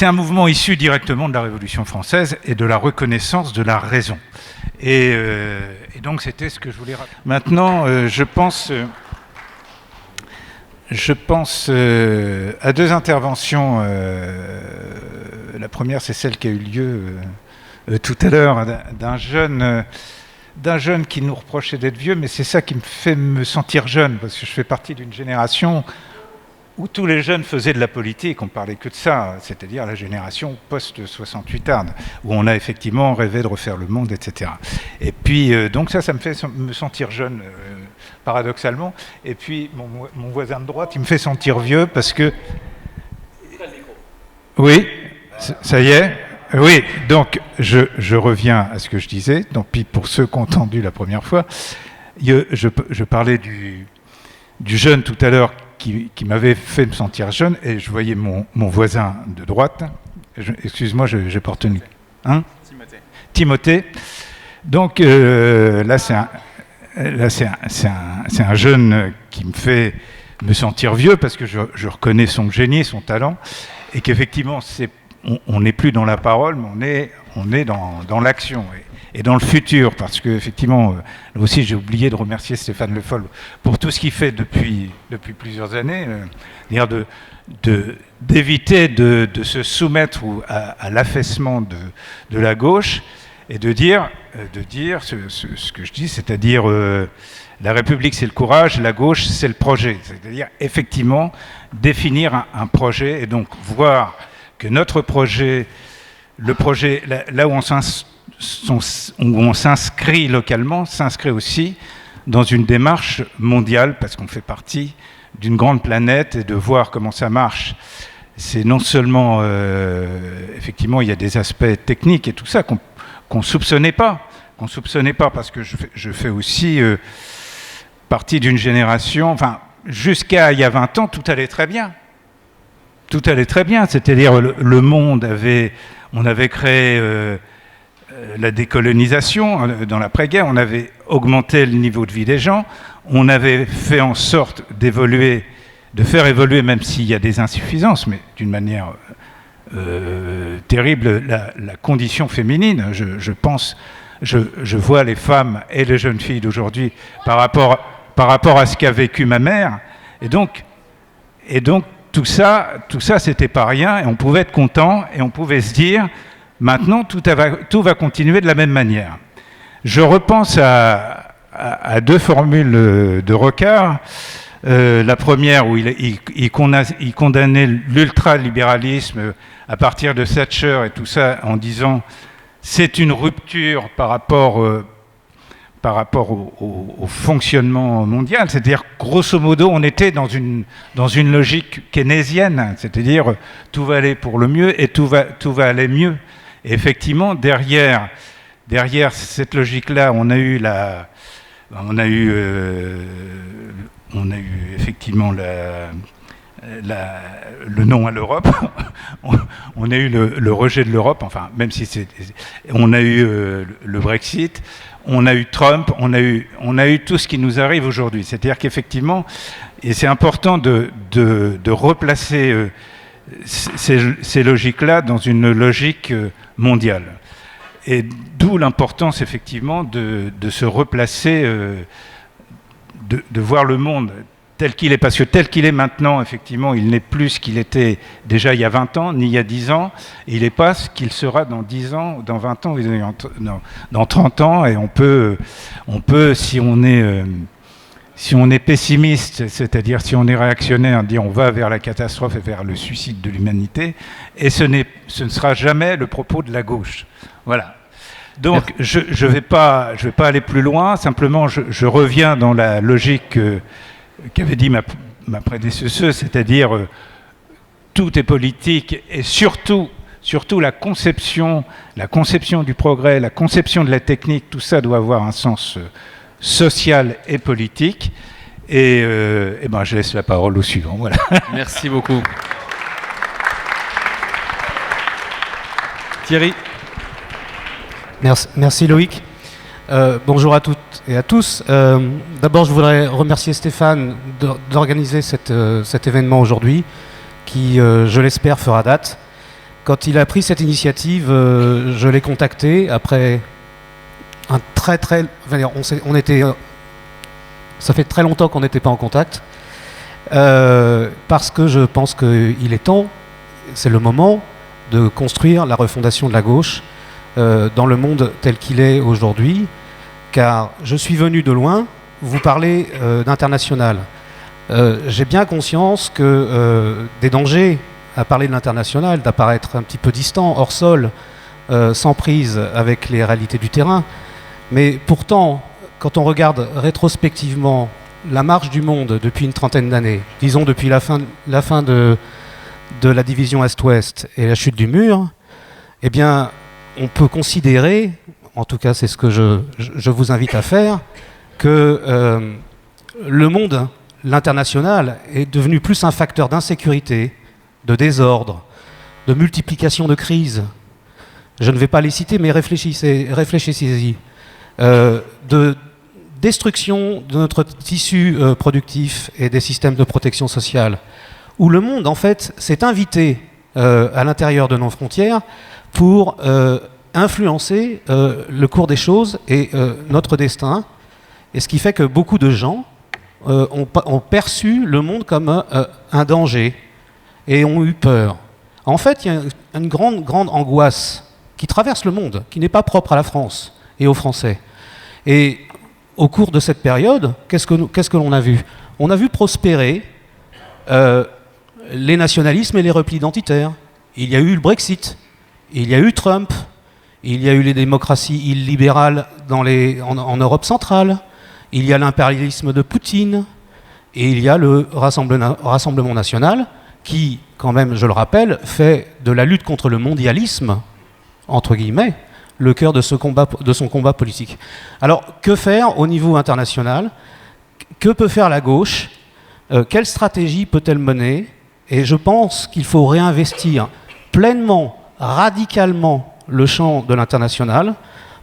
un mouvement issu directement de la Révolution française et de la reconnaissance de la raison. Et donc c'était ce que je voulais rappeler. Maintenant, je pense à deux interventions. La première, c'est celle qui a eu lieu tout à l'heure d'un jeune qui nous reprochait d'être vieux, mais c'est ça qui me fait me sentir jeune, parce que je fais partie d'une génération où tous les jeunes faisaient de la politique, on parlait que de ça, c'est-à-dire la génération post-68 arde, où on a effectivement rêvé de refaire le monde, etc. Et puis, donc ça me fait me sentir jeune, paradoxalement. Et puis, mon voisin de droite, il me fait sentir vieux, parce que... Oui, ça y est. Oui, donc je reviens à ce que je disais. Donc, puis pour ceux qui ont entendu la première fois, je parlais du jeune tout à l'heure qui m'avait fait me sentir jeune, et je voyais mon voisin de droite. Excuse-moi, j'ai pas retenu. Hein ? Timothée. Donc là, c'est un jeune qui me fait me sentir vieux parce que je reconnais son génie, son talent, et qu'effectivement, on n'est plus dans la parole, mais on est dans l'action et dans le futur, parce que effectivement, là aussi, j'ai oublié de remercier Stéphane Le Foll pour tout ce qu'il fait depuis plusieurs années, d'éviter de se soumettre à l'affaissement de la gauche et de dire ce que je dis, c'est-à-dire la République c'est le courage, la gauche c'est le projet, c'est-à-dire effectivement définir un projet et donc voir que notre projet, le projet là où on s'inscrit localement, s'inscrit aussi dans une démarche mondiale parce qu'on fait partie d'une grande planète et de voir comment ça marche. C'est non seulement, effectivement, il y a des aspects techniques et tout ça qu'on soupçonnait pas parce que je fais aussi partie d'une génération, enfin, jusqu'à il y a 20 ans, tout allait très bien. tout allait très bien, c'est-à-dire le monde on avait créé la décolonisation dans l'après-guerre, on avait augmenté le niveau de vie des gens, on avait fait en sorte de faire évoluer, même s'il y a des insuffisances, mais d'une manière terrible, la condition féminine. Je pense, je vois les femmes et les jeunes filles d'aujourd'hui par rapport à ce qu'a vécu ma mère, et donc tout ça, c'était pas rien, et on pouvait être content, et on pouvait se dire, maintenant, tout va continuer de la même manière. Je repense à deux formules de Rocard. La première, où il condamnait l'ultralibéralisme à partir de Thatcher et tout ça, en disant c'est une rupture par rapport au fonctionnement mondial. C'est-à-dire, grosso modo, on était dans une logique keynésienne, c'est-à-dire tout va aller pour le mieux et tout va aller mieux. Et effectivement, derrière cette logique-là, on a eu effectivement le non à l'Europe. On a eu le rejet de l'Europe, enfin, même si on a eu le Brexit, on a eu Trump, on a eu tout ce qui nous arrive aujourd'hui. C'est-à-dire qu'effectivement, et c'est important de replacer ces logiques-là dans une logique mondiale. Et d'où l'importance, effectivement, de se replacer, de voir le monde tel qu'il est, parce que tel qu'il est maintenant, effectivement, il n'est plus ce qu'il était déjà il y a 20 ans, ni il y a 10 ans, et il n'est pas ce qu'il sera dans 10 ans, dans 20 ans, dans 30 ans, et on peut si on est pessimiste, c'est-à-dire si on est réactionnaire, dire on va vers la catastrophe et vers le suicide de l'humanité, et ce ne sera jamais le propos de la gauche. Voilà. Donc je vais pas aller plus loin, simplement je reviens dans la logique qu'avait dit ma prédécesseuse, c'est-à-dire tout est politique, et surtout la conception du progrès, la conception de la technique, tout ça doit avoir un sens social et politique. Et ben je laisse la parole au suivant. Voilà. Merci beaucoup. Thierry. Merci Loïc. Bonjour à toutes et à tous. D'abord, je voudrais remercier Stéphane d'organiser cet événement aujourd'hui, qui, je l'espère, fera date. Quand il a pris cette initiative, je l'ai contacté après un ça fait très longtemps qu'on n'était pas en contact, parce que je pense qu'il est temps, c'est le moment, de construire la refondation de la gauche dans le monde tel qu'il est aujourd'hui, car je suis venu de loin. Vous parlez d'international. J'ai bien conscience que des dangers à parler de l'international, d'apparaître un petit peu distant, hors sol, sans prise avec les réalités du terrain. Mais pourtant, quand on regarde rétrospectivement la marche du monde depuis une trentaine d'années, disons depuis la fin de la division Est-Ouest et la chute du mur, eh bien, on peut considérer, en tout cas c'est ce que je vous invite à faire, que le monde, l'international, est devenu plus un facteur d'insécurité, de désordre, de multiplication de crises. Je ne vais pas les citer, mais réfléchissez-y. De destruction de notre tissu productif et des systèmes de protection sociale, où le monde, en fait, s'est invité à l'intérieur de nos frontières pour influencer le cours des choses et notre destin, et ce qui fait que beaucoup de gens ont perçu le monde comme un danger et ont eu peur. En fait, il y a une grande angoisse qui traverse le monde, qui n'est pas propre à la France et aux Français. Et au cours de cette période, qu'est-ce que l'on a vu ? On a vu prospérer les nationalismes et les replis identitaires. Il y a eu le Brexit, il y a eu Trump, il y a eu les démocraties illibérales en Europe centrale, il y a l'impérialisme de Poutine, et il y a le Rassemblement national qui, quand même, je le rappelle, fait de la lutte contre le mondialisme, entre guillemets, le cœur de son combat politique. Alors, que faire au niveau international ? Que peut faire la gauche ? Quelle stratégie peut-elle mener ? Et je pense qu'il faut réinvestir pleinement, radicalement le champ de l'international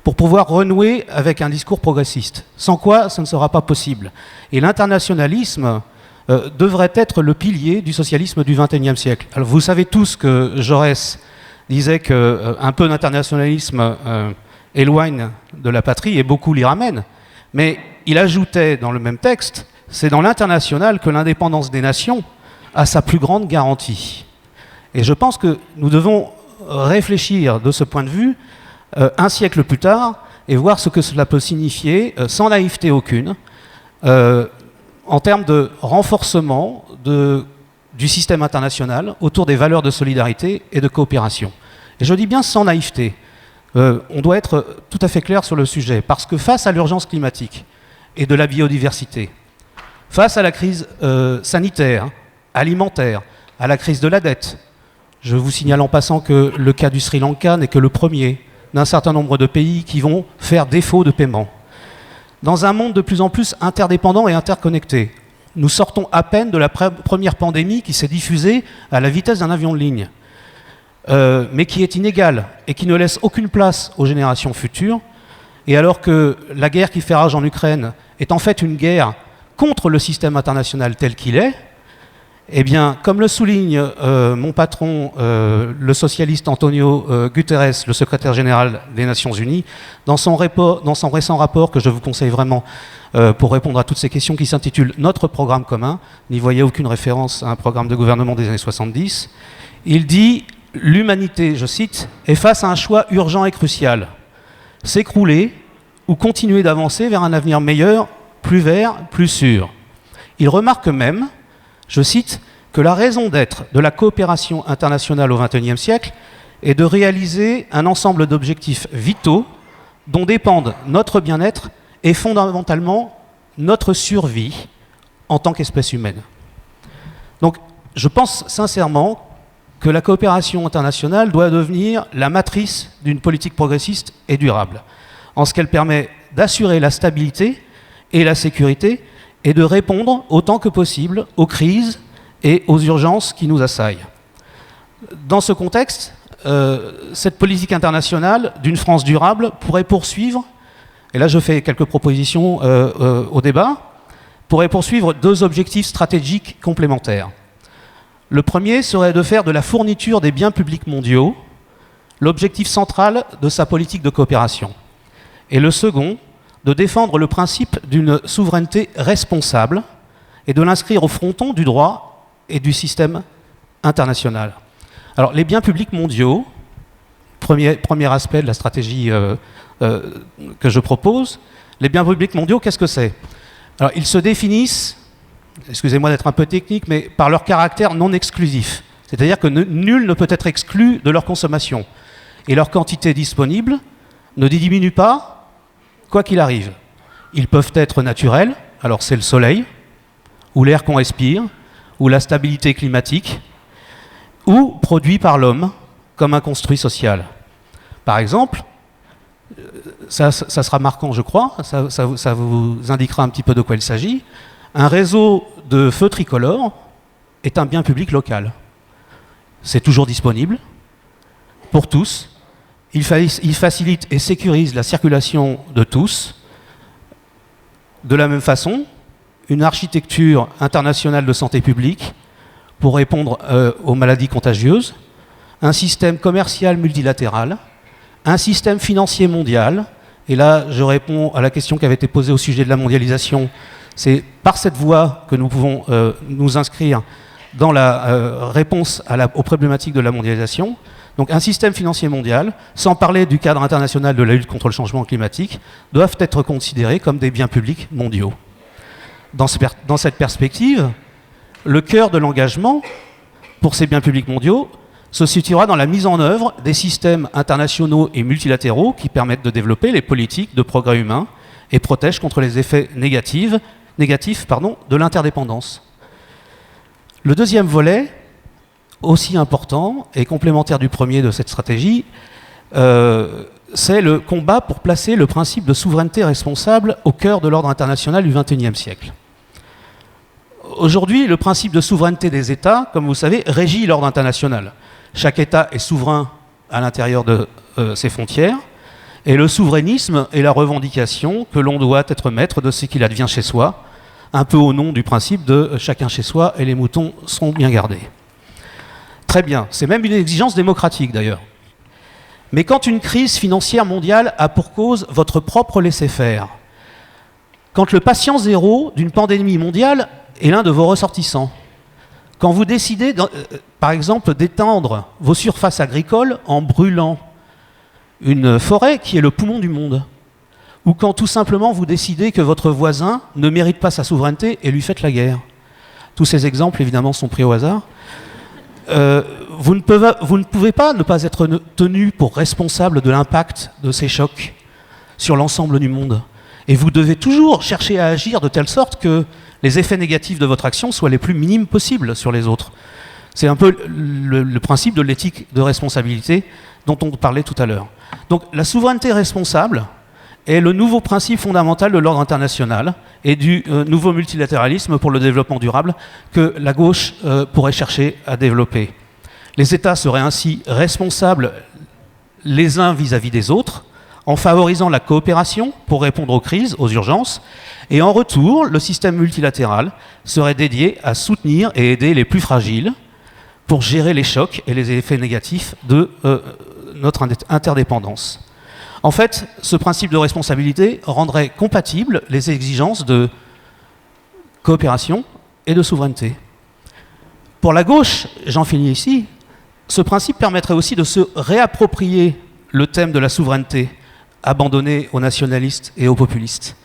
pour pouvoir renouer avec un discours progressiste. Sans quoi, ça ne sera pas possible. Et l'internationalisme devrait être le pilier du socialisme du XXIe siècle. Alors, vous savez tous que Jaurès disait qu'un peu d'internationalisme éloigne de la patrie et beaucoup l'y ramène. Mais il ajoutait dans le même texte, c'est dans l'international que l'indépendance des nations a sa plus grande garantie. Et je pense que nous devons réfléchir de ce point de vue un siècle plus tard et voir ce que cela peut signifier, sans naïveté aucune, en termes de renforcement du système international autour des valeurs de solidarité et de coopération. Et je dis bien sans naïveté. On doit être tout à fait clair sur le sujet, parce que face à l'urgence climatique et de la biodiversité, face à la crise sanitaire, alimentaire, à la crise de la dette, je vous signale en passant que le cas du Sri Lanka n'est que le premier d'un certain nombre de pays qui vont faire défaut de paiement. Dans un monde de plus en plus interdépendant et interconnecté, nous sortons à peine de la première pandémie qui s'est diffusée à la vitesse d'un avion de ligne, mais qui est inégale et qui ne laisse aucune place aux générations futures. Et alors que la guerre qui fait rage en Ukraine est en fait une guerre contre le système international tel qu'il est, eh bien, comme le souligne mon patron, le socialiste Antonio Guterres, le secrétaire général des Nations Unies, dans son récent rapport que je vous conseille vraiment pour répondre à toutes ces questions, qui s'intitule « Notre programme commun », n'y voyez aucune référence à un programme de gouvernement des années 70, il dit « L'humanité, je cite, est face à un choix urgent et crucial. S'écrouler ou continuer d'avancer vers un avenir meilleur, plus vert, plus sûr. » Il remarque même, je cite, que la raison d'être de la coopération internationale au XXIe siècle est de réaliser un ensemble d'objectifs vitaux dont dépendent notre bien-être et fondamentalement notre survie en tant qu'espèce humaine. Donc je pense sincèrement que la coopération internationale doit devenir la matrice d'une politique progressiste et durable, en ce qu'elle permet d'assurer la stabilité et la sécurité et de répondre autant que possible aux crises et aux urgences qui nous assaillent. Dans ce contexte, cette politique internationale d'une France durable pourrait poursuivre, et là je fais quelques propositions au débat, pourrait poursuivre deux objectifs stratégiques complémentaires. Le premier serait de faire de la fourniture des biens publics mondiaux l'objectif central de sa politique de coopération. Et le second, de défendre le principe d'une souveraineté responsable et de l'inscrire au fronton du droit et du système international. Alors, les biens publics mondiaux, premier aspect de la stratégie que je propose, les biens publics mondiaux, qu'est-ce que c'est? Alors, ils se définissent, excusez-moi d'être un peu technique, mais par leur caractère non exclusif. C'est-à-dire que nul ne peut être exclu de leur consommation. Et leur quantité disponible ne diminue pas, quoi qu'il arrive. Ils peuvent être naturels, alors c'est le soleil, ou l'air qu'on respire, ou la stabilité climatique, ou produits par l'homme, comme un construit social. Par exemple, ça sera marquant je crois, ça vous indiquera un petit peu de quoi il s'agit, un réseau de feux tricolores est un bien public local. C'est toujours disponible pour tous. Il facilite et sécurise la circulation de tous. De la même façon, une architecture internationale de santé publique pour répondre aux maladies contagieuses, un système commercial multilatéral, un système financier mondial. Et là, je réponds à la question qui avait été posée au sujet de la mondialisation. C'est par cette voie que nous pouvons nous inscrire dans la réponse aux problématiques de la mondialisation. Donc un système financier mondial, sans parler du cadre international de la lutte contre le changement climatique, doivent être considérés comme des biens publics mondiaux. Dans cette perspective, le cœur de l'engagement pour ces biens publics mondiaux se situera dans la mise en œuvre des systèmes internationaux et multilatéraux qui permettent de développer les politiques de progrès humain et protègent contre les effets négatifs de l'interdépendance. Le deuxième volet, aussi important et complémentaire du premier de cette stratégie, c'est le combat pour placer le principe de souveraineté responsable au cœur de l'ordre international du XXIe siècle. Aujourd'hui, le principe de souveraineté des États, comme vous savez, régit l'ordre international. Chaque État est souverain à l'intérieur de ses frontières, et le souverainisme est la revendication que l'on doit être maître de ce qu'il advient chez soi, un peu au nom du principe de chacun chez soi et les moutons sont bien gardés. Très bien, c'est même une exigence démocratique d'ailleurs. Mais quand une crise financière mondiale a pour cause votre propre laisser-faire, quand le patient zéro d'une pandémie mondiale est l'un de vos ressortissants, quand vous décidez, par exemple, d'étendre vos surfaces agricoles en brûlant une forêt qui est le poumon du monde, ou quand tout simplement vous décidez que votre voisin ne mérite pas sa souveraineté et lui faites la guerre. Tous ces exemples, évidemment, sont pris au hasard. Vous ne pouvez pas ne pas être tenu pour responsable de l'impact de ces chocs sur l'ensemble du monde. Et vous devez toujours chercher à agir de telle sorte que les effets négatifs de votre action soient les plus minimes possibles sur les autres. C'est un peu le principe de l'éthique de responsabilité dont on parlait tout à l'heure. Donc la souveraineté responsable est le nouveau principe fondamental de l'ordre international et du nouveau multilatéralisme pour le développement durable que la gauche pourrait chercher à développer. Les États seraient ainsi responsables les uns vis-à-vis des autres, en favorisant la coopération pour répondre aux crises, aux urgences, et en retour, le système multilatéral serait dédié à soutenir et aider les plus fragiles pour gérer les chocs et les effets négatifs de notre interdépendance. En fait, ce principe de responsabilité rendrait compatibles les exigences de coopération et de souveraineté. Pour la gauche, j'en finis ici, ce principe permettrait aussi de se réapproprier le thème de la souveraineté, abandonné aux nationalistes et aux populistes.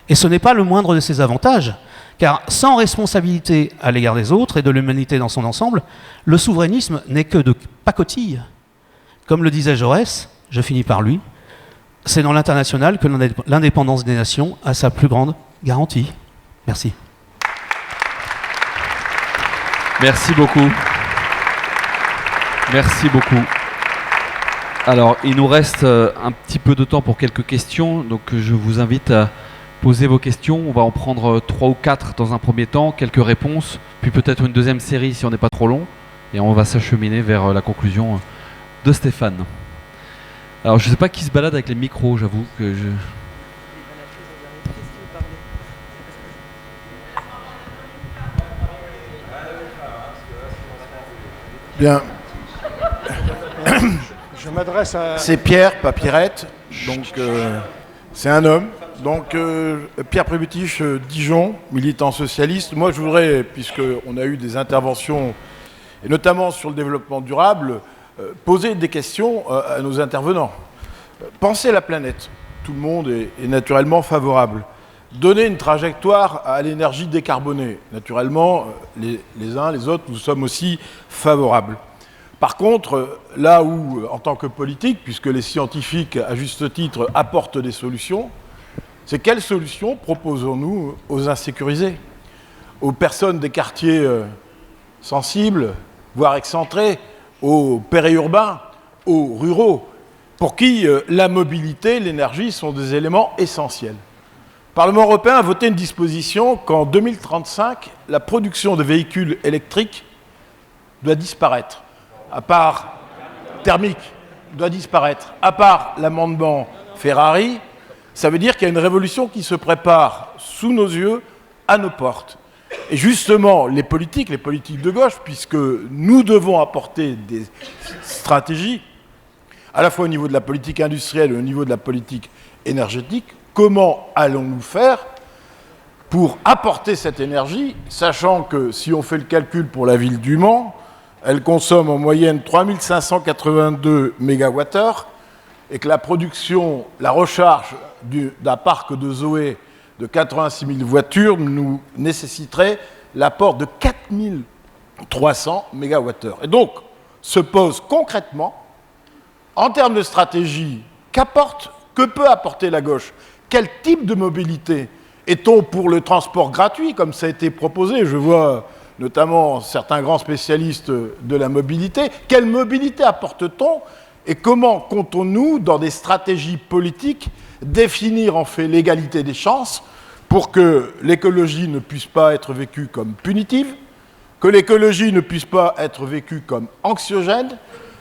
Et ce n'est pas le moindre de ses avantages, car sans responsabilité à l'égard des autres et de l'humanité dans son ensemble, le souverainisme n'est que de pacotille. Comme le disait Jaurès, je finis par lui, c'est dans l'international que l'indépendance des nations a sa plus grande garantie. Merci. Merci beaucoup. Merci beaucoup. Alors, il nous reste un petit peu de temps pour quelques questions, donc je vous invite à poser vos questions. On va en prendre 3 ou 4 dans un premier temps, quelques réponses, puis peut-être une deuxième série si on n'est pas trop long, et on va s'acheminer vers la conclusion de Stéphane. Alors, je ne sais pas qui se balade avec les micros, j'avoue que je... Bien. Je m'adresse à... C'est Pierre, pas Pierrette, donc c'est un homme. Donc Pierre Prébutiche, Dijon, militant socialiste. Moi je voudrais, puisqu'on a eu des interventions, et notamment sur le développement durable, poser des questions à nos intervenants. Penser la planète, tout le monde est naturellement favorable. Donner une trajectoire à l'énergie décarbonée, naturellement, les uns, les autres, nous sommes aussi favorables. Par contre, là où, en tant que politique, puisque les scientifiques, à juste titre, apportent des solutions, c'est quelles solutions proposons-nous aux insécurisés, aux personnes des quartiers sensibles, voire excentrés, aux périurbains, aux ruraux, pour qui la mobilité, l'énergie sont des éléments essentiels. Le Parlement européen a voté une disposition qu'en 2035, la production de véhicules électriques doit disparaître. À part thermique, doit disparaître. À part l'amendement Ferrari, ça veut dire qu'il y a une révolution qui se prépare sous nos yeux, à nos portes. Et justement, les politiques de gauche, puisque nous devons apporter des stratégies, à la fois au niveau de la politique industrielle et au niveau de la politique énergétique, comment allons-nous faire pour apporter cette énergie, sachant que si on fait le calcul pour la ville du Mans, elle consomme en moyenne 3582 MWh et que la production, la recharge d'un parc de Zoé de 86 000 voitures nous nécessiterait l'apport de 4300 MWh. Et donc, se pose concrètement, en termes de stratégie, que peut apporter la gauche? Quel type de mobilité? Est-on pour le transport gratuit, comme ça a été proposé? Je vois notamment certains grands spécialistes de la mobilité. Quelle mobilité apporte-t-on? Et comment comptons-nous, dans des stratégies politiques, définir en fait l'égalité des chances pour que l'écologie ne puisse pas être vécue comme punitive, que l'écologie ne puisse pas être vécue comme anxiogène,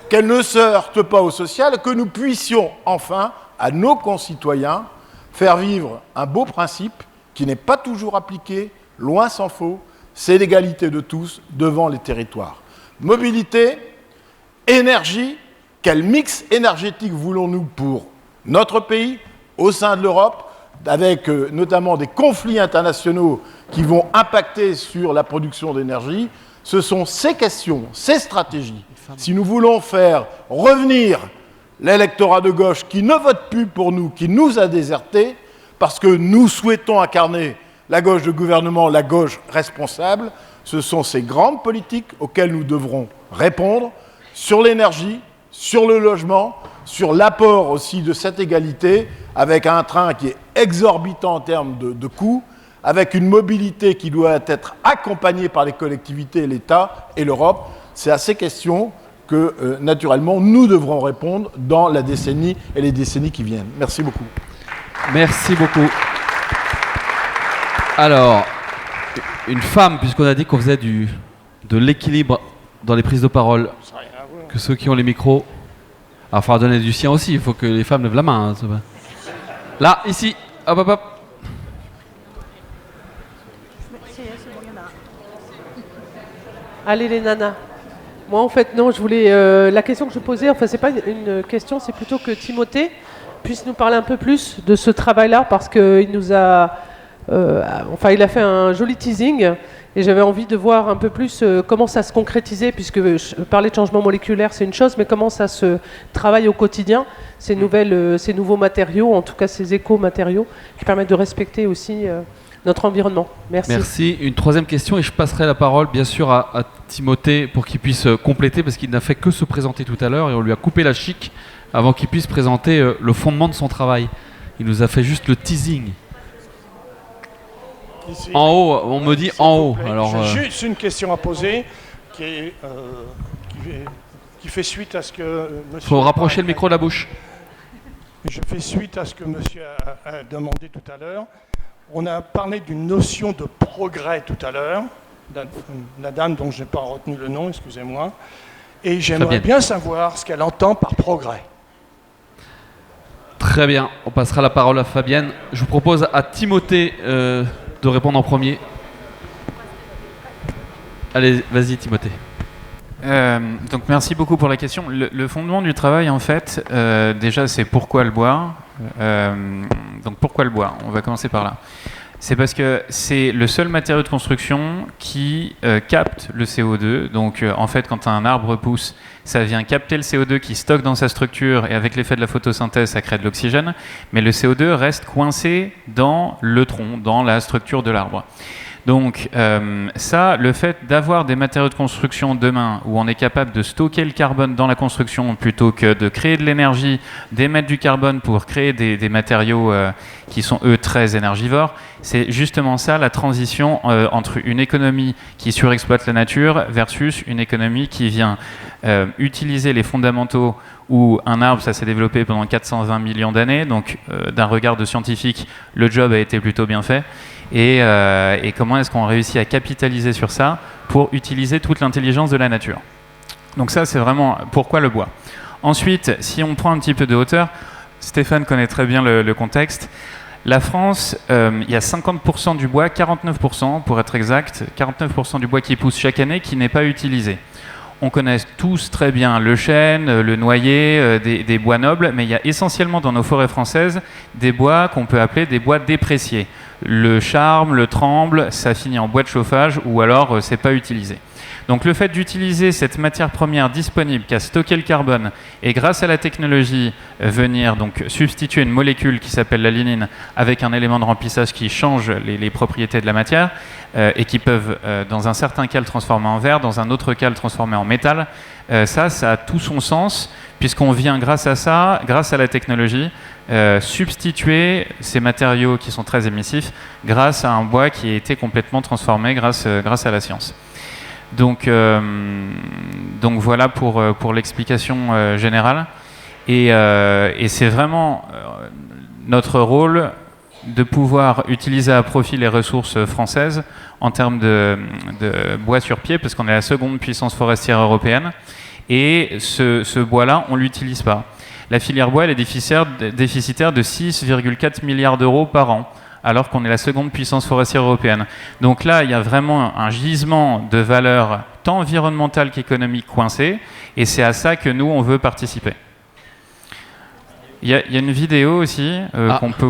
qu'elle ne se heurte pas au social, que nous puissions enfin, à nos concitoyens, faire vivre un beau principe qui n'est pas toujours appliqué, loin s'en faut, c'est l'égalité de tous devant les territoires. Mobilité, énergie, quel mix énergétique voulons-nous pour notre pays, au sein de l'Europe, avec notamment des conflits internationaux qui vont impacter sur la production d'énergie? Ce sont ces questions, ces stratégies. Si nous voulons faire revenir l'électorat de gauche qui ne vote plus pour nous, qui nous a désertés, parce que nous souhaitons incarner la gauche de gouvernement, la gauche responsable, ce sont ces grandes politiques auxquelles nous devrons répondre sur l'énergie, sur le logement, sur l'apport aussi de cette égalité, avec un train qui est exorbitant en termes de coûts, avec une mobilité qui doit être accompagnée par les collectivités, l'État et l'Europe. C'est à ces questions que, naturellement, nous devrons répondre dans la décennie et les décennies qui viennent. Merci beaucoup. Merci beaucoup. Alors, une femme, puisqu'on a dit qu'on faisait de l'équilibre dans les prises de parole, que ceux qui ont les micros... Ah, il faudra donner du sien aussi, il faut que les femmes lèvent la main. Hein, là, ici, hop, hop, hop. Allez les nanas. Moi en fait non, je voulais la question que je posais, enfin c'est pas une question, c'est plutôt que Timothée puisse nous parler un peu plus de ce travail-là parce qu'il nous a, il a fait un joli teasing et j'avais envie de voir un peu plus comment ça se concrétisait puisque parler de changement moléculaire c'est une chose, mais comment ça se travaille au quotidien ces nouveaux matériaux, en tout cas ces éco-matériaux qui permettent de respecter aussi notre environnement. Merci. Merci. Une troisième question et je passerai la parole bien sûr à Timothée pour qu'il puisse compléter parce qu'il n'a fait que se présenter tout à l'heure et on lui a coupé la chic avant qu'il puisse présenter le fondement de son travail. Il nous a fait juste le teasing. Ici. En haut, on me dit en haut. Alors, j'ai juste une question à poser qui fait suite à ce que monsieur... Il faut rapprocher le micro de la bouche. Je fais suite à ce que monsieur a demandé tout à l'heure. On a parlé d'une notion de progrès tout à l'heure, la dame dont je n'ai pas retenu le nom, excusez-moi, et j'aimerais bien savoir ce qu'elle entend par progrès. Très bien, on passera la parole à Fabienne. Je vous propose à Timothée de répondre en premier. Allez, vas-y Timothée. Donc merci beaucoup pour la question. Le fondement du travail, en fait, déjà, c'est pourquoi le bois. Donc pourquoi le bois? On va commencer par là. C'est parce que c'est le seul matériau de construction qui capte le CO2. Donc en fait, quand un arbre pousse, ça vient capter le CO2 qui stocke dans sa structure et avec l'effet de la photosynthèse, ça crée de l'oxygène. Mais le CO2 reste coincé dans le tronc, dans la structure de l'arbre. Donc le fait d'avoir des matériaux de construction demain où on est capable de stocker le carbone dans la construction plutôt que de créer de l'énergie, d'émettre du carbone pour créer des matériaux qui sont eux très énergivores, c'est justement ça la transition entre une économie qui surexploite la nature versus une économie qui vient utiliser les fondamentaux où un arbre, ça s'est développé pendant 420 millions d'années, donc d'un regard de scientifique, le job a été plutôt bien fait. Et comment est-ce qu'on réussit à capitaliser sur ça pour utiliser toute l'intelligence de la nature. Donc ça, c'est vraiment pourquoi le bois. Ensuite, si on prend un petit peu de hauteur, Stéphane connaît très bien le contexte. La France, il y a 50% du bois, 49% pour être exact, 49% du bois qui pousse chaque année qui n'est pas utilisé. On connaît tous très bien le chêne, le noyer, des bois nobles, mais il y a essentiellement dans nos forêts françaises des bois qu'on peut appeler des bois dépréciés. Le charme, le tremble, ça finit en bois de chauffage ou alors c'est pas utilisé. Donc le fait d'utiliser cette matière première disponible qui a stocké le carbone et grâce à la technologie venir donc substituer une molécule qui s'appelle la lignine avec un élément de remplissage qui change les propriétés de la matière et qui peuvent dans un certain cas le transformer en verre, dans un autre cas le transformer en métal, ça a tout son sens puisqu'on vient grâce à ça, grâce à la technologie, substituer ces matériaux qui sont très émissifs grâce à un bois qui a été complètement transformé grâce à la science. Donc voilà pour l'explication générale. Et c'est vraiment notre rôle de pouvoir utiliser à profit les ressources françaises en termes de bois sur pied, parce qu'on est la seconde puissance forestière européenne, et ce bois-là, on ne l'utilise pas. La filière bois, elle est déficitaire de 6,4 milliards d'euros par an, alors qu'on est la seconde puissance forestière européenne. Donc là, il y a vraiment un gisement de valeur tant environnementale qu'économique coincé, et c'est à ça que nous, on veut participer. Il y a une vidéo aussi qu'on peut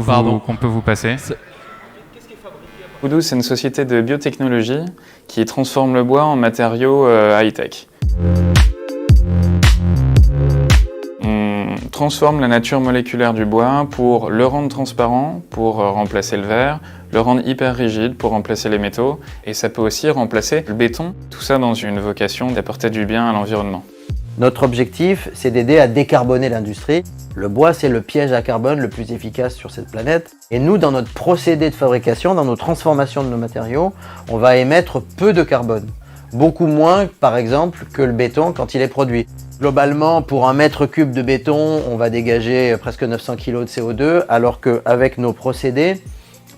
vous passer. Woodoo, c'est une société de biotechnologie qui transforme le bois en matériaux high-tech. On transforme la nature moléculaire du bois pour le rendre transparent, pour remplacer le verre, le rendre hyper rigide pour remplacer les métaux, et ça peut aussi remplacer le béton, tout ça dans une vocation d'apporter du bien à l'environnement. Notre objectif, c'est d'aider à décarboner l'industrie. Le bois, c'est le piège à carbone le plus efficace sur cette planète. Et nous, dans notre procédé de fabrication, dans nos transformations de nos matériaux, on va émettre peu de carbone. Beaucoup moins, par exemple, que le béton quand il est produit. Globalement, pour un mètre cube de béton, on va dégager presque 900 kg de CO2, alors qu'avec nos procédés,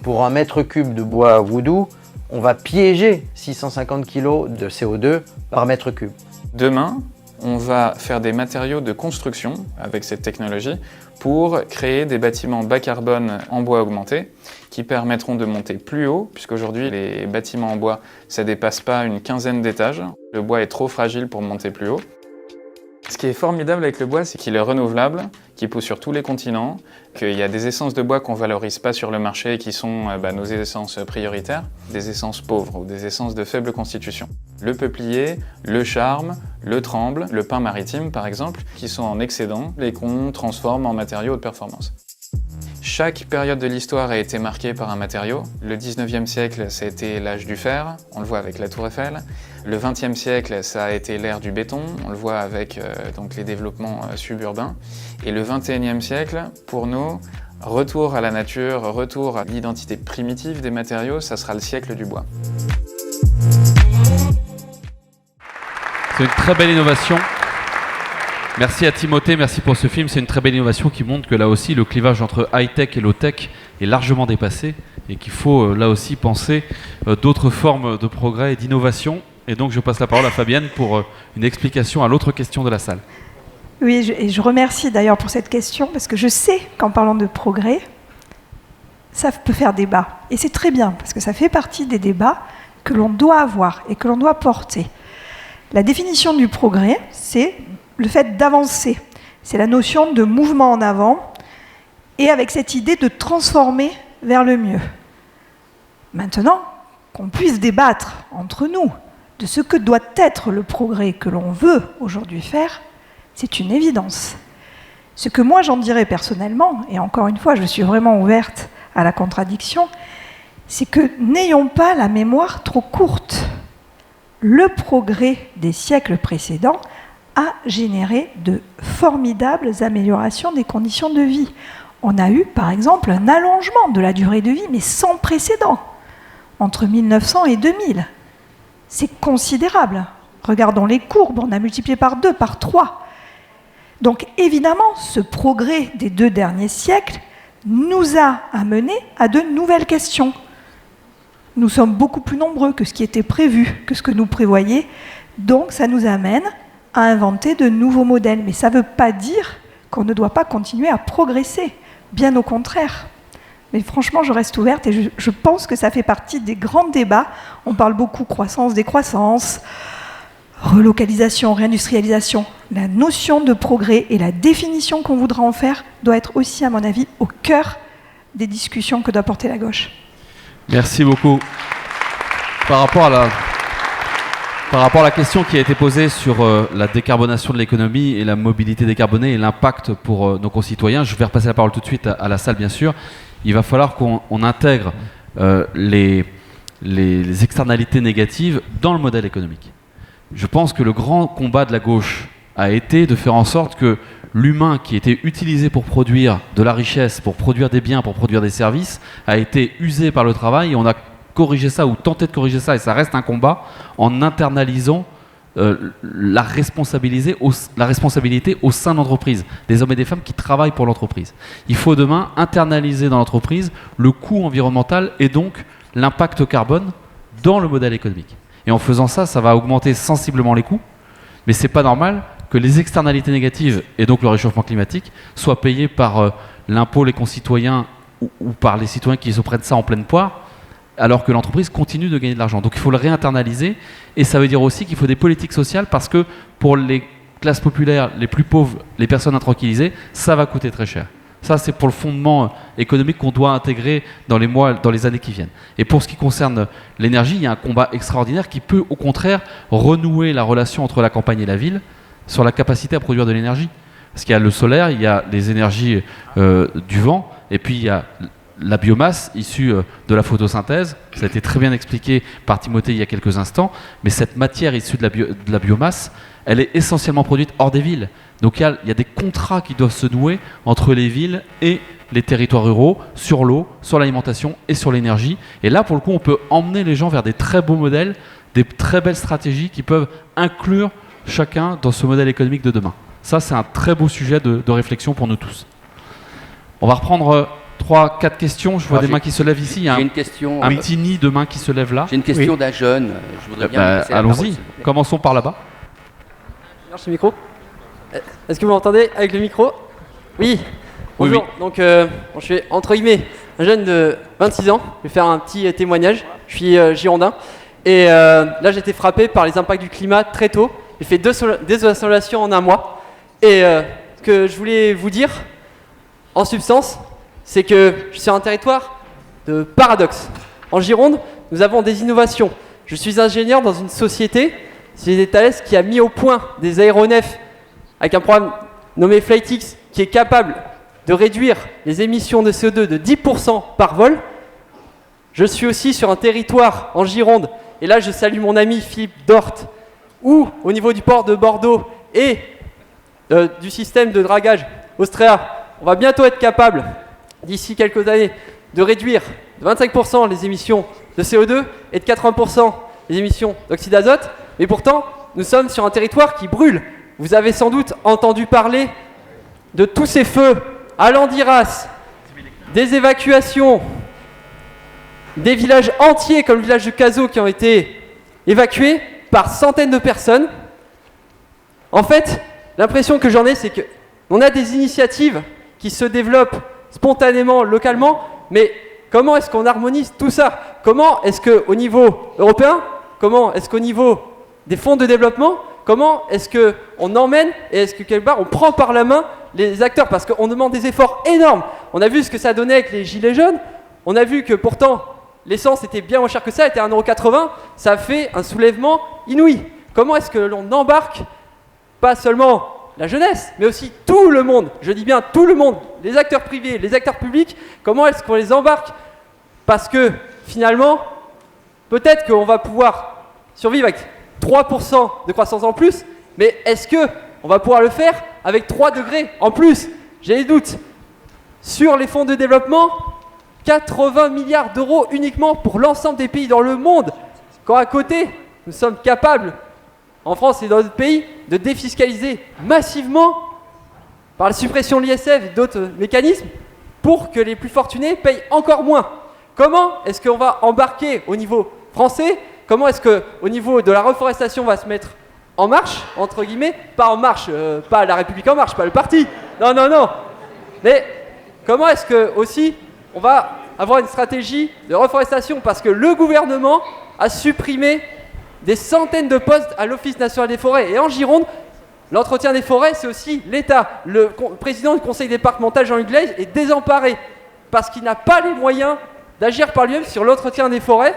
pour un mètre cube de bois Woodoo, on va piéger 650 kg de CO2 par mètre cube. Demain, on va faire des matériaux de construction avec cette technologie pour créer des bâtiments bas carbone en bois augmenté qui permettront de monter plus haut, puisqu'aujourd'hui les bâtiments en bois, ça ne dépasse pas une quinzaine d'étages. Le bois est trop fragile pour monter plus haut. Ce qui est formidable avec le bois, c'est qu'il est renouvelable, qu'il pousse sur tous les continents, qu'il y a des essences de bois qu'on ne valorise pas sur le marché qui sont nos essences prioritaires, des essences pauvres ou des essences de faible constitution. Le peuplier, le charme, le tremble, le pin maritime par exemple, qui sont en excédent et qu'on transforme en matériaux de performance. Chaque période de l'histoire a été marquée par un matériau. Le 19e siècle, ça a été l'âge du fer, on le voit avec la Tour Eiffel. Le 20e siècle, ça a été l'ère du béton, on le voit avec donc les développements suburbains. Et le 21e siècle, pour nous, retour à la nature, retour à l'identité primitive des matériaux, ça sera le siècle du bois. C'est une très belle innovation. Merci à Timothée, merci pour ce film. C'est une très belle innovation qui montre que là aussi, le clivage entre high-tech et low-tech est largement dépassé et qu'il faut là aussi penser d'autres formes de progrès et d'innovation. Et donc, je passe la parole à Fabienne pour une explication à l'autre question de la salle. Oui, et je remercie d'ailleurs pour cette question parce que je sais qu'en parlant de progrès, ça peut faire débat. Et c'est très bien parce que ça fait partie des débats que l'on doit avoir et que l'on doit porter. La définition du progrès, c'est le fait d'avancer. C'est la notion de mouvement en avant et avec cette idée de transformer vers le mieux. Maintenant, qu'on puisse débattre entre nous de ce que doit être le progrès que l'on veut aujourd'hui faire, c'est une évidence. Ce que moi j'en dirais personnellement, et encore une fois je suis vraiment ouverte à la contradiction, c'est que n'ayons pas la mémoire trop courte. Le progrès des siècles précédents a généré de formidables améliorations des conditions de vie. On a eu par exemple un allongement de la durée de vie, mais sans précédent, entre 1900 et 2000. C'est considérable. Regardons les courbes, on a multiplié par 2, par 3. Donc évidemment, ce progrès des 2 derniers siècles nous a amené à de nouvelles questions. Nous sommes beaucoup plus nombreux que ce qui était prévu, que ce que nous prévoyions. Donc ça nous amène à inventer de nouveaux modèles. Mais ça ne veut pas dire qu'on ne doit pas continuer à progresser. Bien au contraire. Mais franchement, je reste ouverte et je pense que ça fait partie des grands débats. On parle beaucoup croissance, décroissance, relocalisation, réindustrialisation. La notion de progrès et la définition qu'on voudra en faire doit être aussi, à mon avis, au cœur des discussions que doit porter la gauche. Merci beaucoup. Par rapport à la question qui a été posée sur la décarbonation de l'économie et la mobilité décarbonée et l'impact pour nos concitoyens, je vais repasser la parole tout de suite à la salle, bien sûr. Il va falloir qu'on intègre les externalités négatives dans le modèle économique. Je pense que le grand combat de la gauche a été de faire en sorte que l'humain qui était utilisé pour produire de la richesse, pour produire des biens, pour produire des services, a été usé par le travail et on a corrigé ça ou tenté de corriger ça, et ça reste un combat, en internalisant la responsabilité au sein de l'entreprise, des hommes et des femmes qui travaillent pour l'entreprise. Il faut demain internaliser dans l'entreprise le coût environnemental et donc l'impact carbone dans le modèle économique. Et en faisant ça, ça va augmenter sensiblement les coûts, mais c'est pas normal que les externalités négatives et donc le réchauffement climatique soient payés par l'impôt, les concitoyens ou par les citoyens qui se prennent ça en pleine poire, alors que l'entreprise continue de gagner de l'argent. Donc il faut le réinternaliser, et ça veut dire aussi qu'il faut des politiques sociales, parce que pour les classes populaires, les plus pauvres, les personnes intranquillisées, ça va coûter très cher. Ça, c'est pour le fondement économique qu'on doit intégrer dans les mois, dans les années qui viennent. Et pour ce qui concerne l'énergie, il y a un combat extraordinaire qui peut au contraire renouer la relation entre la campagne et la ville sur la capacité à produire de l'énergie. Parce qu'il y a le solaire, il y a les énergies du vent, et puis il y a la biomasse issue de la photosynthèse. Ça a été très bien expliqué par Timothée il y a quelques instants, mais cette matière issue de la biomasse, elle est essentiellement produite hors des villes. Donc il y a des contrats qui doivent se nouer entre les villes et les territoires ruraux sur l'eau, sur l'alimentation et sur l'énergie. Et là, pour le coup, on peut emmener les gens vers des très beaux modèles, des très belles stratégies qui peuvent inclure chacun dans ce modèle économique de demain. Ça, c'est un très beau sujet de réflexion pour nous tous. On va reprendre 3-4 questions. Je vois des mains qui se lèvent ici. Il y a un petit nid de mains qui se lèvent là. J'ai une question d'un jeune. Je voudrais bien passer la parole, allons-y. Commençons par là-bas. Marche le micro. Est-ce que vous m'entendez avec le micro? Oui. Bonjour. Oui. Donc, je suis entre guillemets un jeune de 26 ans. Je vais faire un petit témoignage. Je suis girondin. Et là, j'ai été frappé par les impacts du climat très tôt. J'ai fait deux installations en un mois. Et ce que je voulais vous dire, en substance, c'est que je suis sur un territoire de paradoxe. En Gironde, nous avons des innovations. Je suis ingénieur dans une société, c'est Thales, qui a mis au point des aéronefs avec un programme nommé FlightX qui est capable de réduire les émissions de CO2 de 10% par vol. Je suis aussi sur un territoire en Gironde, et là je salue mon ami Philippe Dort, où au niveau du port de Bordeaux et du système de dragage Austria, on va bientôt être capable, d'ici quelques années, de réduire de 25% les émissions de CO2 et de 80% les émissions d'oxyde d'azote. Mais pourtant, nous sommes sur un territoire qui brûle. Vous avez sans doute entendu parler de tous ces feux à Landiras, des évacuations, des villages entiers comme le village de Cazaux qui ont été évacués par centaines de personnes. En fait, l'impression que j'en ai, c'est qu'on a des initiatives qui se développent spontanément, localement, mais comment est-ce qu'on harmonise tout ça? Comment est-ce qu'au niveau européen, comment est-ce qu'au niveau des fonds de développement, comment est-ce qu'on emmène et est-ce que quelque part on prend par la main les acteurs? Parce qu'on demande des efforts énormes. On a vu ce que ça donnait avec les gilets jaunes, on a vu que pourtant l'essence était bien moins chère que ça, elle était à 1,80 €, ça a fait un soulèvement inouï. Comment est-ce que l'on embarque pas seulement la jeunesse, mais aussi tout le monde, je dis bien tout le monde, les acteurs privés, les acteurs publics, comment est-ce qu'on les embarque? Parce que finalement, peut-être qu'on va pouvoir survivre avec 3% de croissance en plus, mais est-ce qu'on va pouvoir le faire avec 3 degrés en plus? J'ai des doutes. Sur les fonds de développement, 80 milliards d'euros uniquement pour l'ensemble des pays dans le monde, quand à côté, nous sommes capables, en France et dans d'autres pays, de défiscaliser massivement par la suppression de l'ISF et d'autres mécanismes pour que les plus fortunés payent encore moins. Comment est-ce qu'on va embarquer au niveau français? Comment est-ce qu'au niveau de la reforestation on va se mettre en marche, entre guillemets? Pas en marche, pas la République en marche, pas le parti. Non, non, non. Mais comment est-ce que aussi on va avoir une stratégie de reforestation? Parce que le gouvernement a supprimé des centaines de postes à l'Office national des forêts. Et en Gironde, l'entretien des forêts, c'est aussi l'État. Le président du conseil départemental, Jean-Hugues Glaise, est désemparé parce qu'il n'a pas les moyens d'agir par lui-même sur l'entretien des forêts.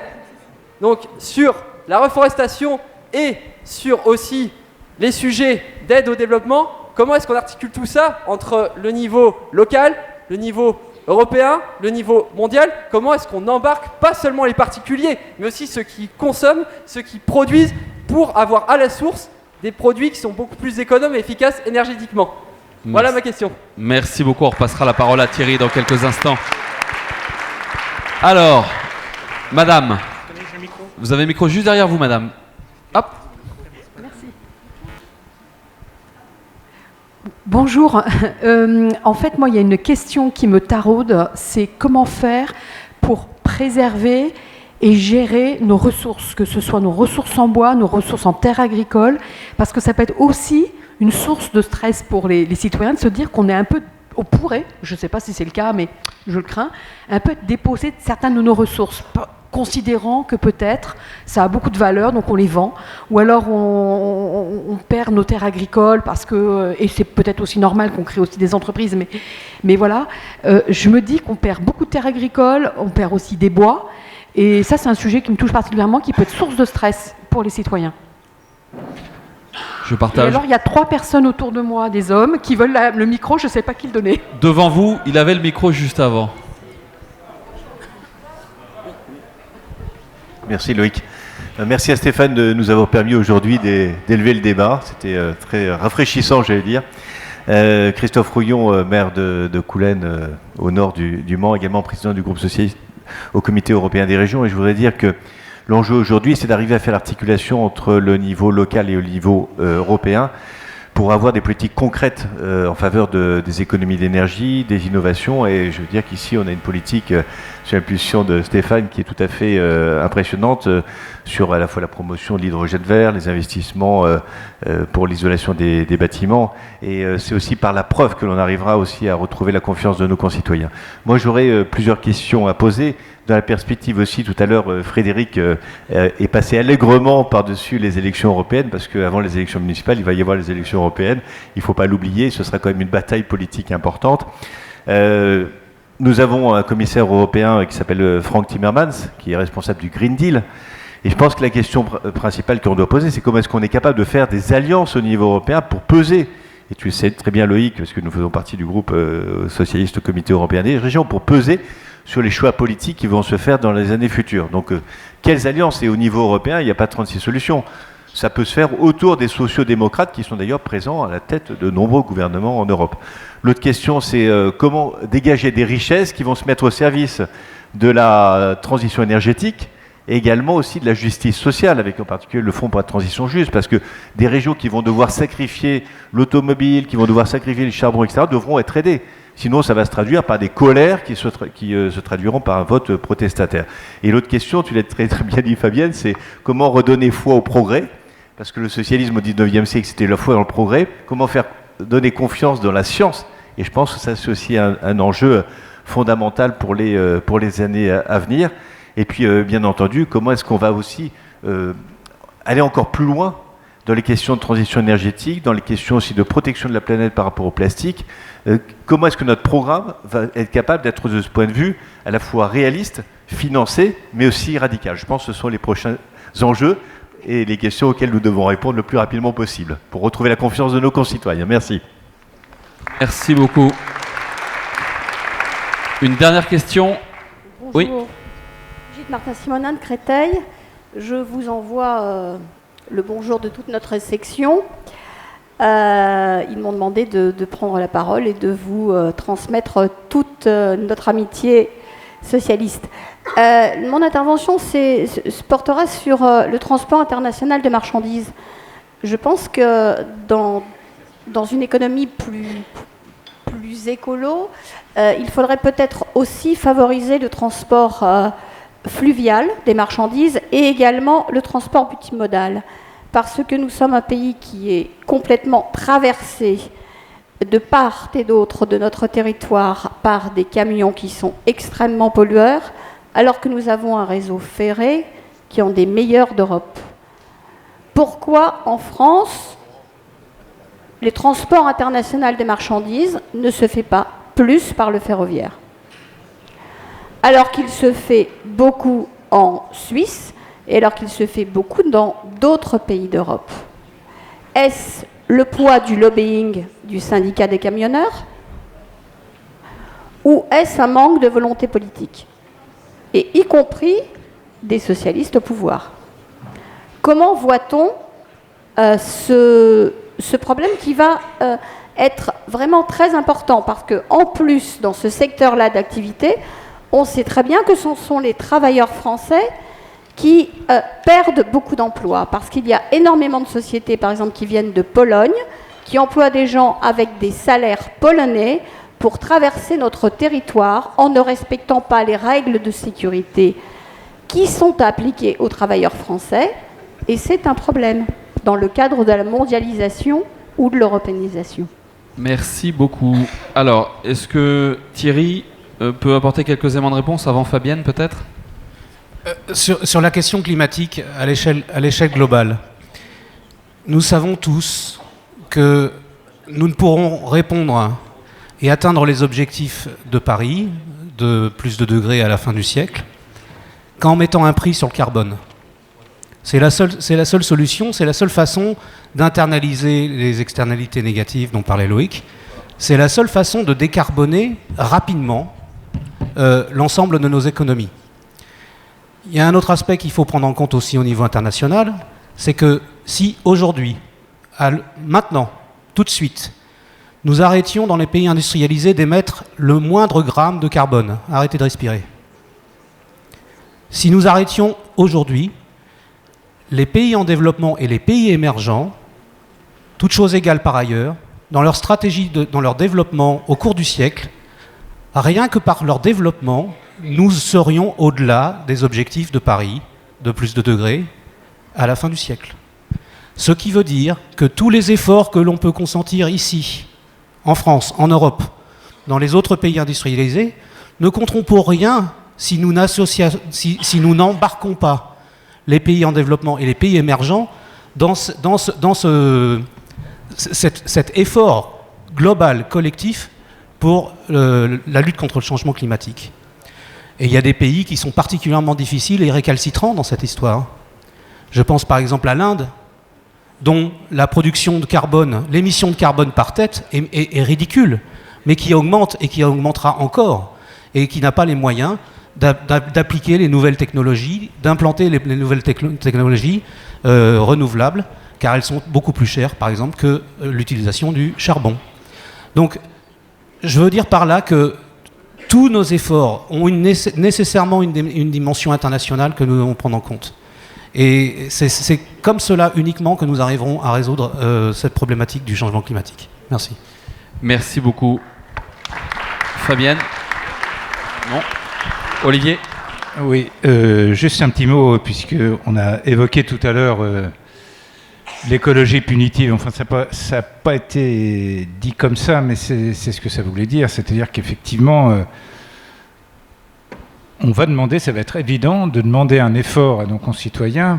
Donc sur la reforestation et sur aussi les sujets d'aide au développement, comment est-ce qu'on articule tout ça entre le niveau local, le niveau européen, le niveau mondial? Comment est-ce qu'on embarque pas seulement les particuliers, mais aussi ceux qui consomment, ceux qui produisent, pour avoir à la source des produits qui sont beaucoup plus économes et efficaces énergétiquement? Voilà ma question. Merci beaucoup. On repassera la parole à Thierry dans quelques instants. Alors, madame, vous avez le micro juste derrière vous, madame. Hop. Merci. Bonjour. En fait, moi, il y a une question qui me taraude, c'est comment faire pour préserver et gérer nos ressources, que ce soit nos ressources en bois, nos ressources en terres agricoles, parce que ça peut être aussi une source de stress pour les citoyens de se dire qu'on est un peu, on pourrait, je ne sais pas si c'est le cas, mais je le crains, un peu être déposé de certaines de nos ressources, considérant que peut-être ça a beaucoup de valeur, donc on les vend, ou alors on perd nos terres agricoles parce que, et c'est peut-être aussi normal qu'on crée aussi des entreprises, mais voilà, je me dis qu'on perd beaucoup de terres agricoles, on perd aussi des bois, et ça c'est un sujet qui me touche particulièrement, qui peut être source de stress pour les citoyens. Je partage. Et alors il y a 3 personnes autour de moi, des hommes, qui veulent le micro, je ne sais pas qui le donner. Devant vous, il avait le micro juste avant. Merci Loïc. Merci à Stéphane de nous avoir permis aujourd'hui d'élever le débat. C'était très rafraîchissant, j'allais dire. Christophe Rouillon, maire de Coulennes, au nord du Mans, également président du groupe socialiste au Comité européen des régions. Et je voudrais dire que l'enjeu aujourd'hui, c'est d'arriver à faire l'articulation entre le niveau local et le niveau européen pour avoir des politiques concrètes en faveur des économies d'énergie, des innovations. Et je veux dire qu'ici, on a une politique sur l'impulsion de Stéphane qui est tout à fait impressionnante sur à la fois la promotion de l'hydrogène vert, les investissements pour l'isolation des bâtiments. Et c'est aussi par la preuve que l'on arrivera aussi à retrouver la confiance de nos concitoyens. Moi, j'aurais plusieurs questions à poser. Dans la perspective aussi, tout à l'heure, Frédéric est passé allègrement par-dessus les élections européennes, parce qu'avant les élections municipales, il va y avoir les élections européennes. Il ne faut pas l'oublier, ce sera quand même une bataille politique importante. Nous avons un commissaire européen qui s'appelle Frank Timmermans, qui est responsable du Green Deal. Et je pense que la question principale qu'on doit poser, c'est comment est-ce qu'on est capable de faire des alliances au niveau européen pour peser. Et tu le sais très bien, Loïc, parce que nous faisons partie du groupe socialiste au Comité européen des régions, pour peser sur les choix politiques qui vont se faire dans les années futures. Donc, quelles alliances? Et au niveau européen, il n'y a pas 36 solutions. Ça peut se faire autour des sociodémocrates qui sont d'ailleurs présents à la tête de nombreux gouvernements en Europe. L'autre question, c'est comment dégager des richesses qui vont se mettre au service de la transition énergétique et également aussi de la justice sociale, avec en particulier le Fonds pour la transition juste, parce que des régions qui vont devoir sacrifier l'automobile, qui vont devoir sacrifier le charbon, etc., devront être aidées. Sinon, ça va se traduire par des colères qui se traduiront par un vote protestataire. Et l'autre question, tu l'as très, très bien dit, Fabienne, c'est comment redonner foi au progrès, parce que le socialisme au XIXe siècle, c'était la foi dans le progrès. Comment faire donner confiance dans la science? Et je pense que ça, c'est aussi un enjeu fondamental pour les années à venir. Et puis, bien entendu, comment est-ce qu'on va aussi aller encore plus loin dans les questions de transition énergétique, dans les questions aussi de protection de la planète par rapport au plastique. Comment est-ce que notre programme va être capable d'être, de ce point de vue, à la fois réaliste, financé, mais aussi radical? Je pense que ce sont les prochains enjeux et les questions auxquelles nous devons répondre le plus rapidement possible pour retrouver la confiance de nos concitoyens. Merci. Merci beaucoup. Une dernière question. Bonjour. Oui. Brigitte Martin-Simonin de Créteil. Je vous envoie le bonjour de toute notre section. Ils m'ont demandé de prendre la parole et de vous transmettre toute notre amitié socialiste. Mon intervention se portera sur le transport international de marchandises. Je pense que dans une économie plus écolo, il faudrait peut-être aussi favoriser le transport fluvial des marchandises et également le transport multimodal. Parce que nous sommes un pays qui est complètement traversé de part et d'autre de notre territoire par des camions qui sont extrêmement pollueurs, alors que nous avons un réseau ferré qui est un des meilleurs d'Europe. Pourquoi en France, les transports internationaux des marchandises ne se fait pas plus par le ferroviaire? Alors qu'il se fait beaucoup en Suisse, et alors qu'il se fait beaucoup dans d'autres pays d'Europe. Est-ce le poids du lobbying du syndicat des camionneurs? Ou est-ce un manque de volonté politique? Et y compris des socialistes au pouvoir. Comment voit-on ce problème qui va être vraiment très important? Parce qu'en plus, dans ce secteur-là d'activité, on sait très bien que ce sont les travailleurs français qui perdent beaucoup d'emplois, parce qu'il y a énormément de sociétés, par exemple, qui viennent de Pologne, qui qui emploie des gens avec des salaires polonais pour traverser notre territoire en ne respectant pas les règles de sécurité qui sont appliquées aux travailleurs français. Et c'est un problème dans le cadre de la mondialisation ou de l'européanisation. Merci beaucoup. Alors, est-ce que Thierry peut apporter quelques éléments de réponse avant Fabienne, peut-être ? Sur la question climatique à l'échelle globale, nous savons tous que nous ne pourrons répondre et atteindre les objectifs de Paris, de plus de degrés à la fin du siècle, qu'en mettant un prix sur le carbone. C'est la seule solution, c'est la seule façon d'internaliser les externalités négatives dont parlait Loïc. C'est la seule façon de décarboner rapidement l'ensemble de nos économies. Il y a un autre aspect qu'il faut prendre en compte aussi au niveau international, c'est que si aujourd'hui, maintenant, tout de suite, nous arrêtions dans les pays industrialisés d'émettre le moindre gramme de carbone, arrêtez de respirer. Si nous arrêtions aujourd'hui, les pays en développement et les pays émergents, toutes choses égales par ailleurs, dans leur stratégie, dans leur développement au cours du siècle, rien que par leur développement, nous serions au-delà des objectifs de Paris, de plus de degrés, à la fin du siècle. Ce qui veut dire que tous les efforts que l'on peut consentir ici, en France, en Europe, dans les autres pays industrialisés, ne compteront pour rien si nous n'embarquons pas les pays en développement et les pays émergents dans cet effort global, collectif, pour la lutte contre le changement climatique. Et il y a des pays qui sont particulièrement difficiles et récalcitrants dans cette histoire. Je pense par exemple à l'Inde, dont la production de carbone, l'émission de carbone par tête est ridicule, mais qui augmente et qui augmentera encore, et qui n'a pas les moyens d'appliquer les nouvelles technologies, d'implanter les nouvelles technologies renouvelables, car elles sont beaucoup plus chères, par exemple, que l'utilisation du charbon. Donc, je veux dire par là que tous nos efforts ont nécessairement une dimension internationale que nous devons prendre en compte. Et c'est comme cela uniquement que nous arriverons à résoudre cette problématique du changement climatique. Merci. Merci beaucoup. Fabienne ? Non ? Olivier ? Oui, juste un petit mot, puisqu'on a évoqué tout à l'heure l'écologie punitive. Enfin, ça n'a pas été dit comme ça, mais c'est ce que ça voulait dire. C'est-à-dire qu'effectivement, on va demander, ça va être évident, de demander un effort à nos concitoyens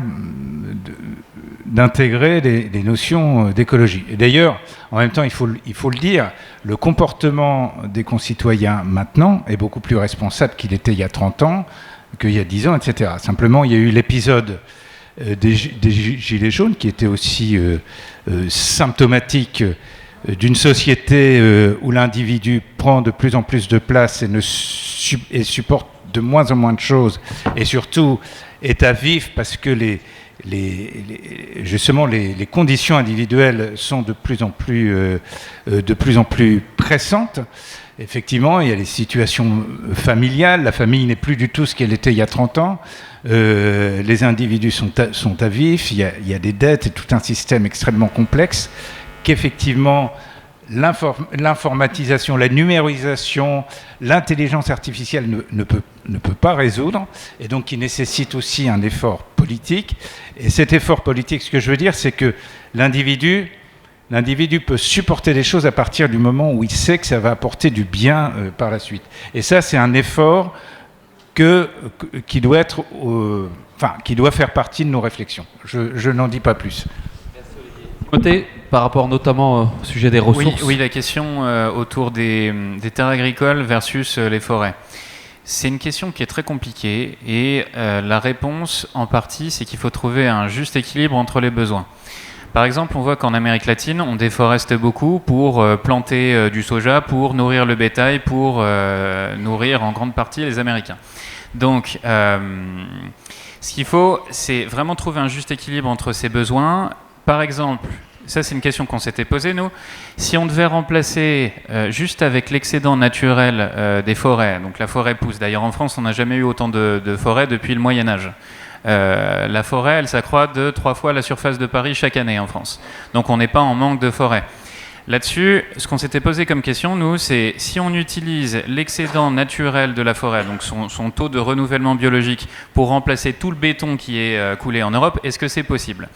d'intégrer les notions d'écologie. Et d'ailleurs, en même temps, il faut le dire, le comportement des concitoyens maintenant est beaucoup plus responsable qu'il était il y a 30 ans, qu'il y a 10 ans, etc. Simplement, il y a eu l'épisode des Gilets jaunes qui était aussi symptomatique d'une société où l'individu prend de plus en plus de place et supporte de moins en moins de choses, et surtout est à vif parce que justement les conditions individuelles sont de plus en plus pressantes. Effectivement, il y a les situations familiales, la famille n'est plus du tout ce qu'elle était il y a 30 ans, les individus sont à vif, il y a des dettes et tout un système extrêmement complexe qu'effectivement l'informatisation, la numérisation, l'intelligence artificielle ne peut pas résoudre, et donc qui nécessite aussi un effort politique. Et cet effort politique, ce que je veux dire, c'est que l'individu peut supporter des choses à partir du moment où il sait que ça va apporter du bien par la suite. Et ça, c'est un effort qui doit faire partie de nos réflexions. Je n'en dis pas plus. Timothée, par rapport notamment au sujet des ressources. Oui, la question autour des terres agricoles versus les forêts. C'est une question qui est très compliquée et la réponse, en partie, c'est qu'il faut trouver un juste équilibre entre les besoins. Par exemple, on voit qu'en Amérique latine, on déforeste beaucoup pour planter du soja, pour nourrir le bétail, pour nourrir en grande partie les Américains. Donc, ce qu'il faut, c'est vraiment trouver un juste équilibre entre ces besoins. Par exemple, ça c'est une question qu'on s'était posée nous, si on devait remplacer juste avec l'excédent naturel des forêts, donc la forêt pousse, d'ailleurs en France on n'a jamais eu autant de forêts depuis le Moyen-Âge. La forêt elle s'accroît de 3 fois la surface de Paris chaque année en France, donc on n'est pas en manque de forêt. Là-dessus, ce qu'on s'était posé comme question, nous, c'est si on utilise l'excédent naturel de la forêt, donc son taux de renouvellement biologique, pour remplacer tout le béton qui est coulé en Europe, est-ce que c'est possible ?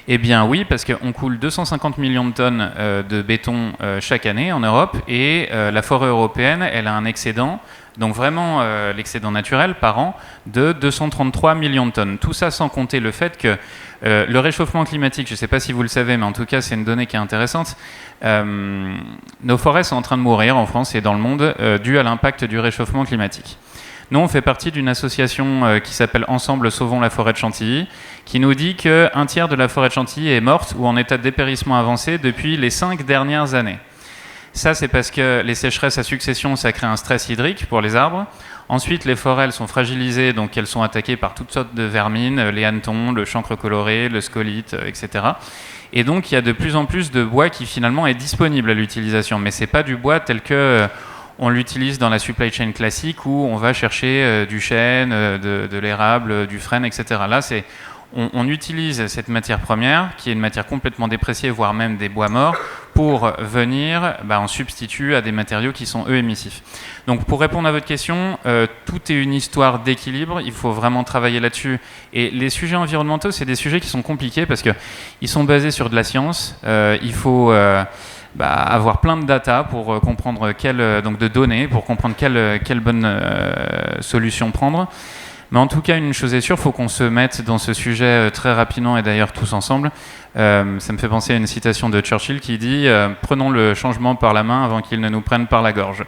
Eh bien oui, parce qu'on coule 250 millions de tonnes de béton chaque année en Europe, et la forêt européenne, elle a un excédent, donc vraiment l'excédent naturel par an, de 233 millions de tonnes. Tout ça sans compter le fait que le réchauffement climatique, je ne sais pas si vous le savez, mais en tout cas c'est une donnée qui est intéressante, nos forêts sont en train de mourir en France et dans le monde dû à l'impact du réchauffement climatique. Nous, on fait partie d'une association qui s'appelle Ensemble Sauvons la forêt de Chantilly, qui nous dit qu'un tiers de la forêt de Chantilly est morte ou en état de dépérissement avancé depuis les 5 dernières années. Ça, c'est parce que les sécheresses à succession, ça crée un stress hydrique pour les arbres. Ensuite, les forêts, elles sont fragilisées, donc elles sont attaquées par toutes sortes de vermines, les hannetons, le chancre coloré, le scolite, etc. Et donc, il y a de plus en plus de bois qui finalement est disponible à l'utilisation. Mais c'est pas du bois tel que on l'utilise dans la supply chain classique où on va chercher du chêne, de l'érable, du frêne, etc. Là, on utilise cette matière première, qui est une matière complètement dépréciée, voire même des bois morts, pour venir en substitut à des matériaux qui sont, eux, émissifs. Donc, pour répondre à votre question, tout est une histoire d'équilibre, il faut vraiment travailler là-dessus. Et les sujets environnementaux, c'est des sujets qui sont compliqués parce qu'ils sont basés sur de la science, il faut avoir plein de data pour comprendre donc de données, pour comprendre quelle bonne solution prendre. Mais en tout cas, une chose est sûre, il faut qu'on se mette dans ce sujet très rapidement et d'ailleurs tous ensemble. Ça me fait penser à une citation de Churchill qui dit « Prenons le changement par la main avant qu'il ne nous prenne par la gorge ».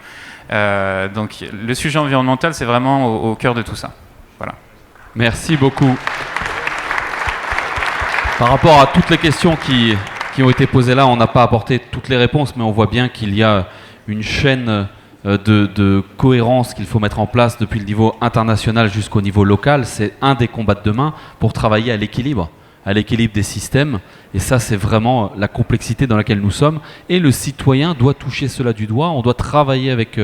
Donc le sujet environnemental, c'est vraiment au cœur de tout ça. Voilà. Merci beaucoup. Par rapport à toutes les questions qui ont été posées là, on n'a pas apporté toutes les réponses, mais on voit bien qu'il y a une chaîne de cohérence qu'il faut mettre en place depuis le niveau international jusqu'au niveau local. C'est un des combats de demain pour travailler à l'équilibre des systèmes. Et ça, c'est vraiment la complexité dans laquelle nous sommes. Et le citoyen doit toucher cela du doigt. On doit travailler avec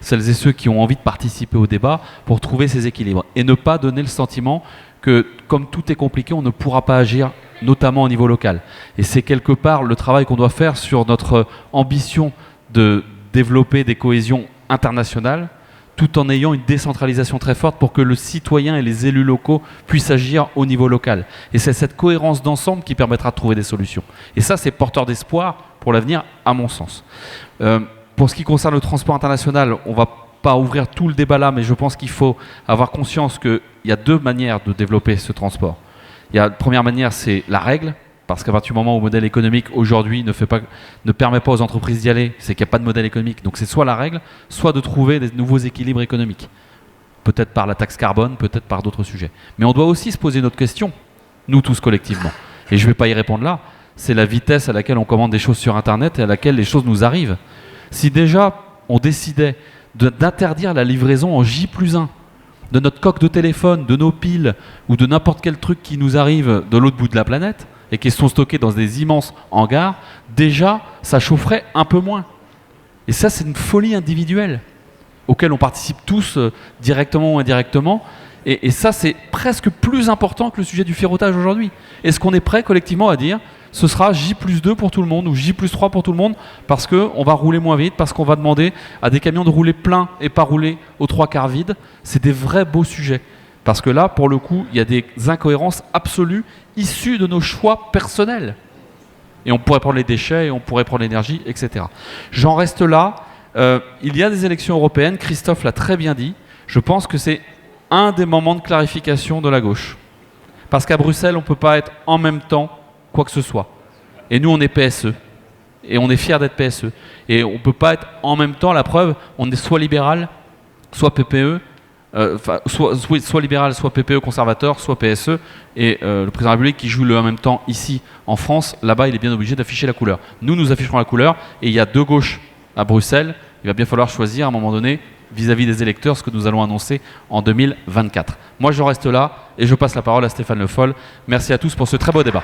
celles et ceux qui ont envie de participer au débat pour trouver ces équilibres. Et ne pas donner le sentiment que, comme tout est compliqué, on ne pourra pas agir, notamment au niveau local. Et c'est quelque part le travail qu'on doit faire sur notre ambition de développer des cohésions internationales, tout en ayant une décentralisation très forte pour que le citoyen et les élus locaux puissent agir au niveau local. Et c'est cette cohérence d'ensemble qui permettra de trouver des solutions. Et ça, c'est porteur d'espoir pour l'avenir, à mon sens. Pour ce qui concerne le transport international, on ne va pas ouvrir tout le débat là, mais je pense qu'il faut avoir conscience qu'il y a deux manières de développer ce transport. La première manière, c'est la règle, parce qu'à partir du moment où le modèle économique aujourd'hui ne permet pas aux entreprises d'y aller, c'est qu'il n'y a pas de modèle économique. Donc c'est soit la règle, soit de trouver des nouveaux équilibres économiques. Peut-être par la taxe carbone, peut-être par d'autres sujets. Mais on doit aussi se poser notre question, nous tous collectivement. Et je ne vais pas y répondre là. C'est la vitesse à laquelle on commande des choses sur Internet et à laquelle les choses nous arrivent. Si déjà on décidait d'interdire la livraison en J+1 de notre coque de téléphone, de nos piles ou de n'importe quel truc qui nous arrive de l'autre bout de la planète, et qui sont stockés dans des immenses hangars, déjà, ça chaufferait un peu moins. Et ça, c'est une folie individuelle, auquel on participe tous, directement ou indirectement. Et ça, c'est presque plus important que le sujet du ferroutage aujourd'hui. Est-ce qu'on est prêt collectivement à dire ce sera J+2 pour tout le monde ou J+3 pour tout le monde parce qu'on va rouler moins vite, parce qu'on va demander à des camions de rouler plein et pas rouler aux 3/4 vide. C'est des vrais beaux sujets. Parce que là, pour le coup, il y a des incohérences absolues issues de nos choix personnels. Et on pourrait prendre les déchets, et on pourrait prendre l'énergie, etc. J'en reste là. Il y a des élections européennes, Christophe l'a très bien dit. Je pense que c'est un des moments de clarification de la gauche. Parce qu'à Bruxelles, on ne peut pas être en même temps quoi que ce soit. Et nous, on est PSE. Et on est fiers d'être PSE. Et on ne peut pas être en même temps, la preuve, on est soit libéral, soit PPE, soit libéral, soit PPE conservateur, soit PSE, et le président de la République qui joue le en même temps ici en France, là-bas il est bien obligé d'afficher la couleur. Nous afficherons la couleur, et il y a deux gauches à Bruxelles, il va bien falloir choisir à un moment donné, vis-à-vis des électeurs, ce que nous allons annoncer en 2024. Moi je reste là, et je passe la parole à Stéphane Le Foll. Merci à tous pour ce très beau débat.